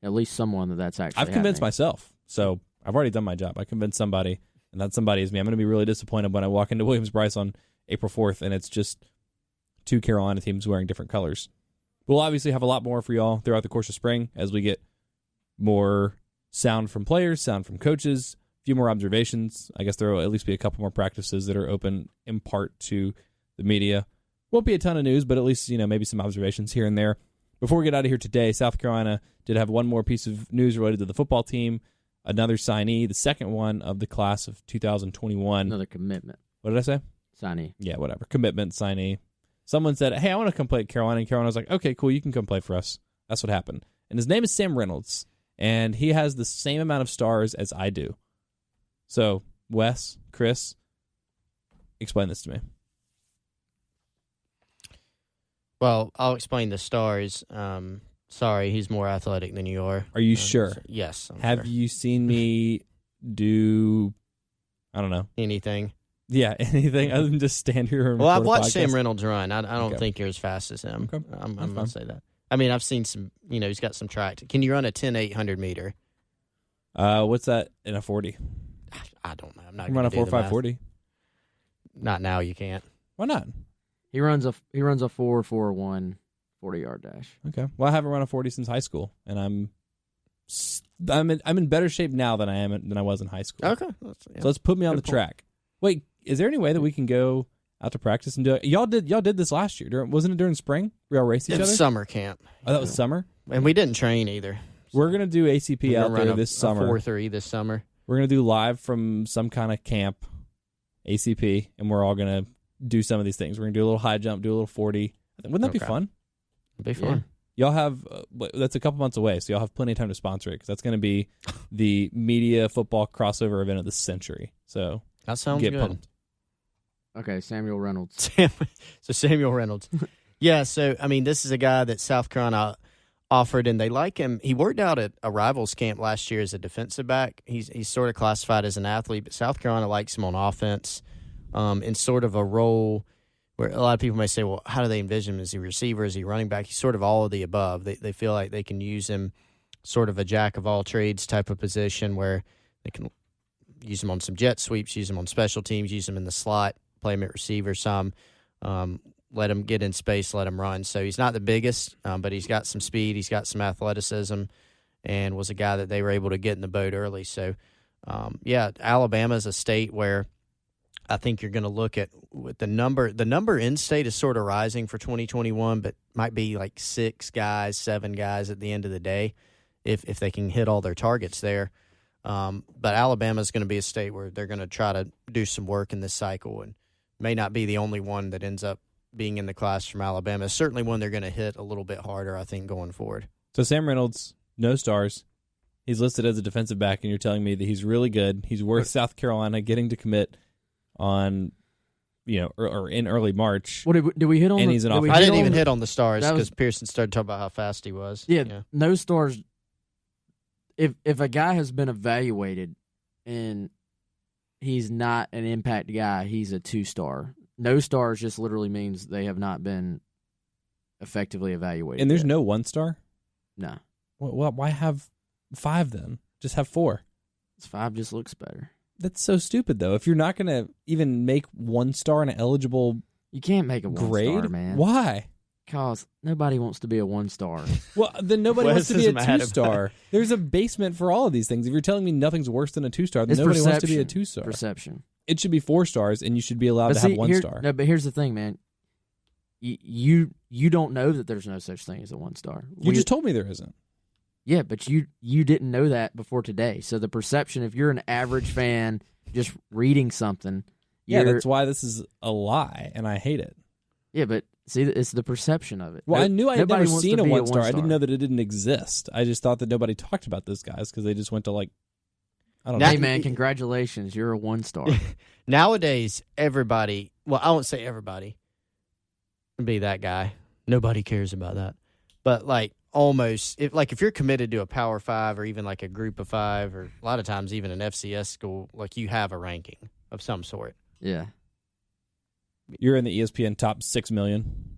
at least someone that's actually I've convinced myself. So I've already done my job. I convinced somebody, and that somebody is me. I'm going to be really disappointed when I walk into Williams-Brice on April 4th, and it's just 2 Carolina teams wearing different colors. We'll obviously have a lot more for y'all throughout the course of spring as we get more sound from players, sound from coaches, a few more observations. I guess there will at least be a couple more practices that are open in part to the media. Won't be a ton of news, but at least, maybe some observations here and there. Before we get out of here today, South Carolina did have one more piece of news related to the football team. Another signee, the second one of the class of 2021. Another commitment. What did I say? Signee. Yeah, whatever. Commitment, signee. Someone said, hey, I want to come play at Carolina. And Carolina was like, okay, cool, you can come play for us. That's what happened. And his name is Sam Reynolds, and he has the same amount of stars as I do. So, Wes, Chris, explain this to me. Well, I'll explain the stars. Sorry, he's more athletic than you are. Are you sure? Yes. Have you seen me do, I don't know. Anything? Yeah, anything other than just stand here and Well, I've record a watched Sam podcast? Reynolds run. I don't think you're as fast as him. Okay. I'm That's going fine. to say that. I mean, I've seen some, he's got some track. Can you run a 10-800 meter? What's that in a 40? I don't know. I'm not I can going run to a do the math. 4.5 40. Not now, you can't. Why not? He runs a 4.41 40-yard dash. Okay. Well, I haven't run a 40 since high school, and I'm in better shape now than I was in high school. Okay. So let's put me on the track. Wait, is there any way that we can go out to practice and do it? Y'all did this last year. Wasn't it during spring? We all raced each It's other? summer camp. Oh, that was summer? And we didn't train either. We're going to do ACP We're out gonna there run this a summer. 4-3 this summer. We're going to do live from some kind of camp, ACP, and we're all going to do some of these things. We're going to do a little high jump, do a little 40. Wouldn't that be fun? It'd be fun. Y'all have, that's a couple months away, so y'all have plenty of time to sponsor it, because that's going to be the media football crossover event of the century. So That sounds get good. pumped. Okay, Samuel Reynolds. So Samuel Reynolds. Yeah, so, I mean, this is a guy that South Carolina offered, and they like him. He worked out at a Rivals camp last year as a defensive back. He's sort of classified as an athlete, but South Carolina likes him on offense in sort of a role where a lot of people may say, well, how do they envision him? Is he a receiver? Is he running back? He's sort of all of the above. They feel like they can use him sort of a jack-of-all-trades type of position where they can use him on some jet sweeps, use him on special teams, use him in the slot, play him at receiver some, let him get in space, let him run. So he's not the biggest, but he's got some speed, he's got some athleticism, and was a guy that they were able to get in the boat early. So, Alabama is a state where I think you're going to look at with the number in state is sort of rising for 2021, but might be like 6 guys, 7 guys at the end of the day if they can hit all their targets there. But Alabama is going to be a state where they're going to try to do some work in this cycle and may not be the only one that ends up being in the class from Alabama. It's certainly one they're going to hit a little bit harder, I think, going forward. So Sam Reynolds, no stars. He's listed as a defensive back, and you're telling me that he's really good. He's worth South Carolina getting to commit on, or in early March. What did we hit on? And he's an offensive. I didn't even hit on the stars That because was- Pearson started talking about how fast he was. Yeah, no stars. If a guy has been evaluated and he's not an impact guy, he's a 2-star. No stars just literally means they have not been effectively evaluated. And there's yet. no 1-star? No. Well, why have 5 then? Just have 4. 5 just looks better. That's so stupid, though. If you're not going to even make 1-star an eligible You can't make a 1-star, grade, man. why? Because nobody wants to be a 1-star. Well, then nobody Wes wants to be a is mad 2-star. There's a basement for all of these things. If you're telling me nothing's worse than a 2-star, then It's nobody wants to be a perception. 2-star. Perception. It should be 4 stars, and you should be allowed to have 1-star. No, but here's the thing, man. You don't know that there's no such thing as a 1-star. You just told me there isn't. Yeah, but you didn't know that before today. So the perception, if you're an average fan just reading something, Yeah, that's why this is a lie, and I hate it. Yeah, but see, it's the perception of it. Well, I knew I had Nobody never wants seen to a be 1-star. I didn't know that it didn't exist. I just thought that nobody talked about those guys because they just went to I don't Hey, know. man, congratulations. You're a 1-star. Nowadays, everybody, well, I won't say everybody, be that guy. Nobody cares about that. But almost, if you're committed to a Power 5 or even like a group of 5 or a lot of times even an FCS school, you have a ranking of some sort. Yeah. You're in the ESPN top 6 million.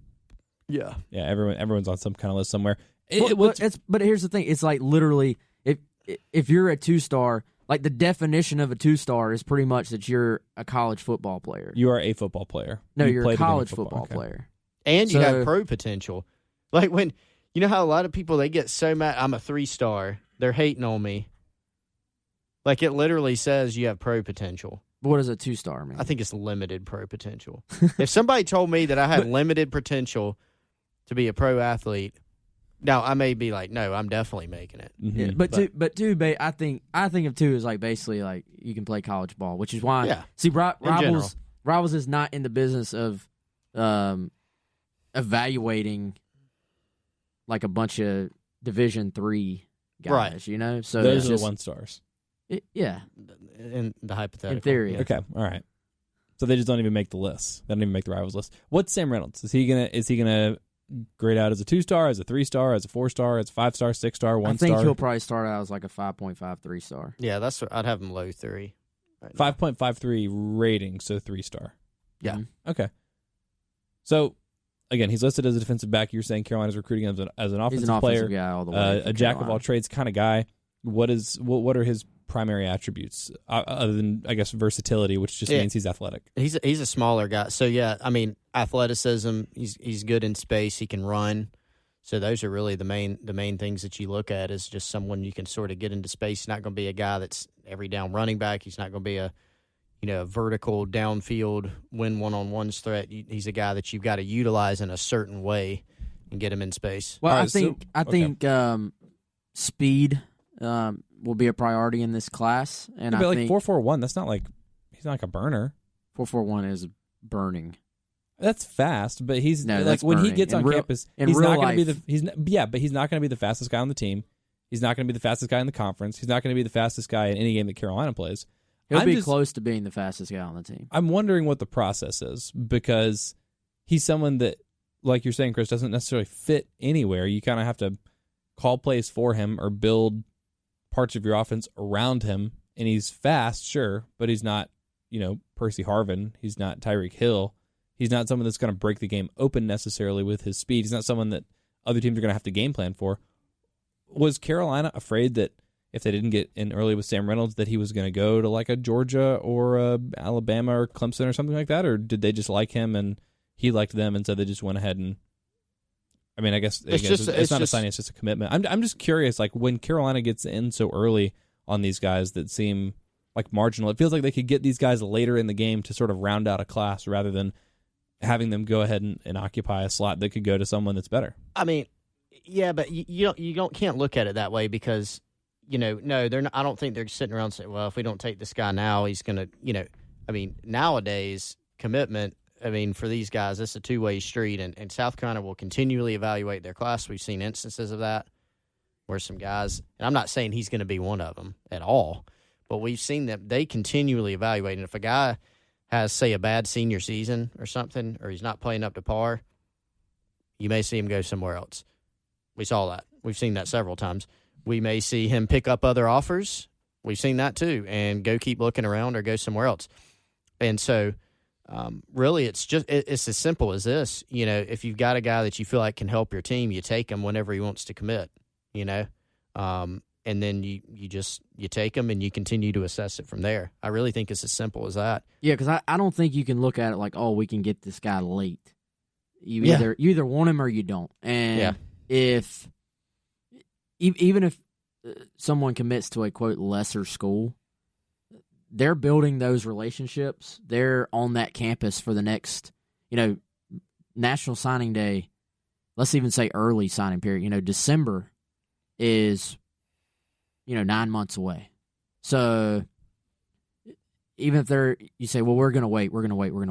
Yeah. Yeah, everyone's on some kind of list somewhere. But here's the thing. It's literally, if you're a 2-star, the definition of a 2-star is pretty much that you're a college football player. You are a football player. No, You you're played a the game of college football. football Okay. player. And you So- have pro potential. When, you know how a lot of people, they get so mad, I'm a 3-star. They're hating on me. It literally says you have pro potential. What does a 2-star mean? I think it's limited pro potential. If somebody told me that I had limited potential to be a pro athlete, now I may be like, no, I'm definitely making it. Yeah, but two, I think of 2 as like basically like you can play college ball, which is why. See, Rivals is not in the business of evaluating like a bunch of Division III guys, right? You know, so those are the 1-stars. In the hypothetical, in theory. Okay, all right. So they just don't even make the list. They don't even make the Rivals list. What's Sam Reynolds? Is he gonna grade out as a 2-star, as a 3-star, as a 4-star, as a 5-star, 6-star, 1-star? I think he'll probably start out as like a 5.53 star. Yeah, that's what I'd have him low 3. Right 5.53 rating, so 3-star. Yeah. Okay. So again, he's listed as a defensive back. You're saying Carolina's recruiting him as an offensive player, guy all the way. A jack of all trades kind of guy. What are his primary attributes other than, I guess, versatility, which just means he's athletic? He's a smaller guy, so yeah. I mean, athleticism. He's good in space. He can run. So those are really the main things that you look at, is just someone you can sort of get into space. He's not going to be a guy that's every down running back. He's not going to be a vertical downfield win one-on-ones threat. He's a guy that you've got to utilize in a certain way and get him in space. Well, I think speed will be a priority in this class, and but I think 4.41. That's not like he's not like a burner. 4.41 is burning. That's fast, but he's that's when burning. he gets on campus, he's not going to be but he's not going to be the fastest guy on the team. He's not going to be the fastest guy in the conference. He's not going to be the fastest guy in any game that Carolina plays. He'll be close to being the fastest guy on the team. I'm wondering what the process is, because he's someone that, like you're saying, Chris, doesn't necessarily fit anywhere. You kind of have to call plays for him or build parts of your offense around him. And he's fast, sure, but he's not, Percy Harvin. He's not Tyreek Hill. He's not someone that's going to break the game open necessarily with his speed. He's not someone that other teams are going to have to game plan for. Was Carolina afraid that if they didn't get in early with Sam Reynolds, that he was going to go to like a Georgia or a Alabama or Clemson or something like that? Or did they just like him and he liked them, and so they just went ahead and, I mean, I guess it's not a signing, it's just a commitment. I'm just curious, like when Carolina gets in so early on these guys that seem like marginal, it feels like they could get these guys later in the game to sort of round out a class rather than having them go ahead and occupy a slot that could go to someone that's better. I mean, yeah, but you can't look at it that way, because no, they're not. I don't think they're sitting around saying, well, if we don't take this guy now, he's going to, I mean, nowadays, commitment, I mean, for these guys, it's a two-way street, and South Carolina will continually evaluate their class. We've seen instances of that where some guys, and I'm not saying he's going to be one of them at all, but we've seen that they continually evaluate. And if a guy has, say, a bad senior season or something, or he's not playing up to par, you may see him go somewhere else. We saw that. We've seen that several times. We may see him pick up other offers. We've seen that too, and go keep looking around or go somewhere else. And so, really, it's as simple as this. If you've got a guy that you feel like can help your team, you take him whenever he wants to commit. And then you take him and you continue to assess it from there. I really think it's as simple as that. Yeah, because I don't think you can look at it like, oh, we can get this guy late. You either want him or you don't. And if even if someone commits to a quote lesser school, they're building those relationships. They're on that campus for the next, National Signing Day. Let's even say early signing period. December is 9 months away. So even if you say, well, we're going to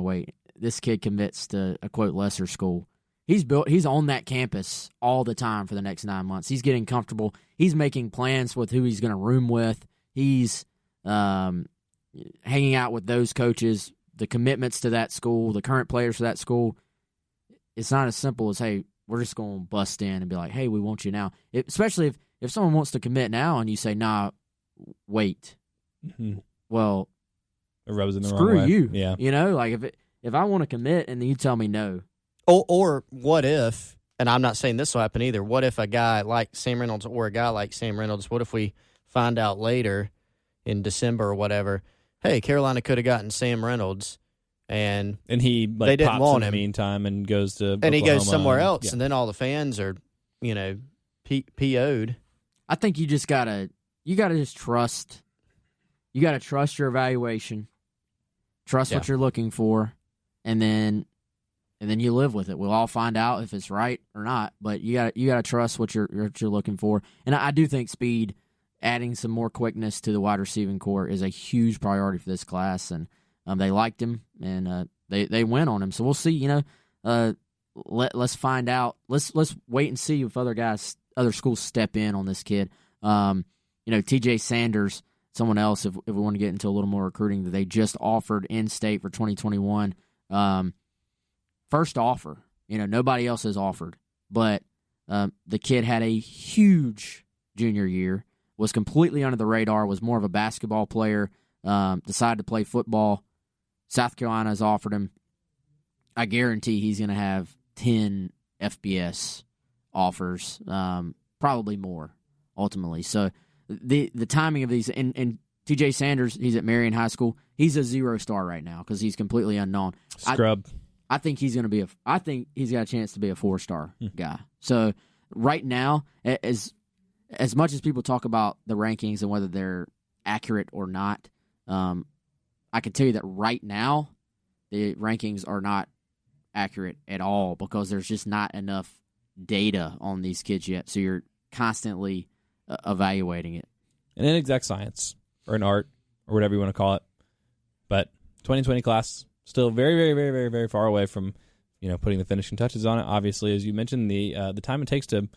wait. This kid commits to a quote lesser school. He's on that campus all the time for the next 9 months. He's getting comfortable. He's making plans with who he's going to room with. He's hanging out with those coaches, the commitments to that school, the current players for that school. It's not as simple as, hey, we're just going to bust in and be like, hey, we want you now. Especially if someone wants to commit now and you say, nah, wait. Mm-hmm. Well, it rubs in the screw wrong way. you. Yeah. Like if I want to commit and then you tell me no. Or what if, and I'm not saying this will happen either, what if a guy like Sam Reynolds or a guy like Sam Reynolds, what if we find out later in December or whatever, hey, Carolina could have gotten Sam Reynolds, and he they didn't pops want in him. the meantime and goes to and he goes somewhere else, yeah. And then all the fans are, PO'd. I think you gotta just trust. You gotta trust your evaluation, Trust what you're looking for, and then you live with it. We'll all find out if it's right or not, but you got to trust what you're looking for. And I do think speed, adding some more quickness to the wide receiving core is a huge priority for this class, and they liked him, and they went on him. So we'll see. Let's find out. Let's wait and see if other schools step in on this kid. T.J. Sanders, someone else. If we want to get into a little more recruiting, that they just offered in-state for 2021. First offer. Nobody else has offered, but the kid had a huge junior year. Was completely under the radar. Was more of a basketball player. Decided to play football. South Carolina has offered him. I guarantee he's going to have 10 FBS offers, probably more, ultimately. So the timing of these, and TJ Sanders, he's at Marion High School. He's a 0-star right now because he's completely unknown. Scrub. I think he's going to be I think he's got a chance to be a 4-star guy. So right now, as much as people talk about the rankings and whether they're accurate or not, I can tell you that right now, the rankings are not accurate at all because there's just not enough data on these kids yet. So you're constantly evaluating it. An inexact science or an art or whatever you want to call it. But 2020 class, still very, very, very, very, very far away from putting the finishing touches on it. Obviously, as you mentioned, the time it takes to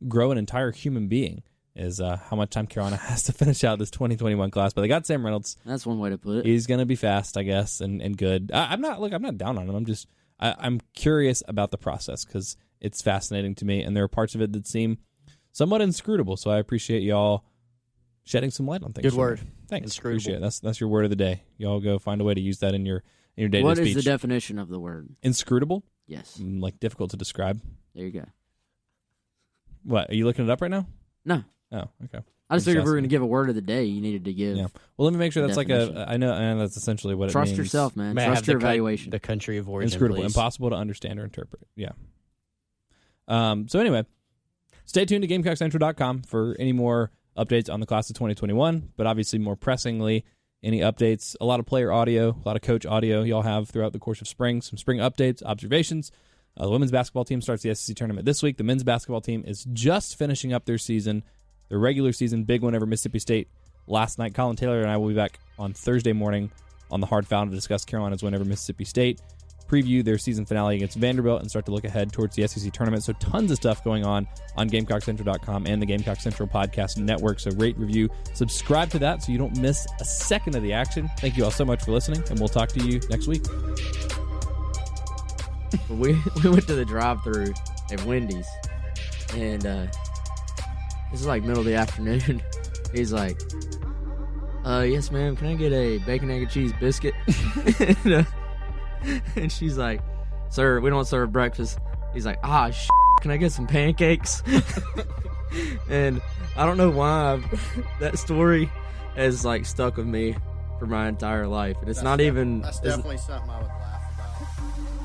grow an entire human being is how much time Carolina has to finish out this 2021 class. But they got Sam Reynolds. That's one way to put it. He's going to be fast, I guess, and good. I'm not down on him. I'm curious about the process because it's fascinating to me, and there are parts of it that seem somewhat inscrutable. So I appreciate y'all shedding some light on things. Good word. Thanks. Inscrutable. Appreciate it. That's your word of the day. Y'all go find a way to use that in your day-to-day speech. What is the definition of the word? Inscrutable? Yes. Like difficult to describe. There you go. What, are you looking it up right now? No. Oh, okay. I just figured if we were going to give a word of the day, you needed to give. Yeah. Well, let me make sure that's definition. I know, and that's essentially what it means. Trust yourself, man. May I Trust have your evaluation. The country of origin, Inscrutable, please. impossible to understand or interpret. Yeah. So anyway, stay tuned to GamecockCentral.com for any more updates on the class of 2021, but obviously more pressingly, any updates, a lot of player audio, a lot of coach audio y'all have throughout the course of spring, some spring updates, observations. The women's basketball team starts the SEC tournament this week. The men's basketball team is just finishing up their season, their regular season, big one over Mississippi State last night. Colin Taylor and I will be back on Thursday morning on the Hard Foul to discuss Carolina's win over Mississippi State, preview their season finale against Vanderbilt, and start to look ahead towards the SEC tournament. So tons of stuff going on GamecockCentral.com and the Gamecock Central Podcast Network. So rate, review, subscribe to that so you don't miss a second of the action. Thank you all so much for listening, and we'll talk to you next week. We went to the drive-thru at Wendy's, and this is like middle of the afternoon. He's like, yes, ma'am, can I get a bacon, egg, and cheese biscuit? And she's like, sir, we don't serve breakfast. He's like, can I get some pancakes? And I don't know why that story has like stuck with me for my entire life. And it's not even... That's definitely something I would laugh about.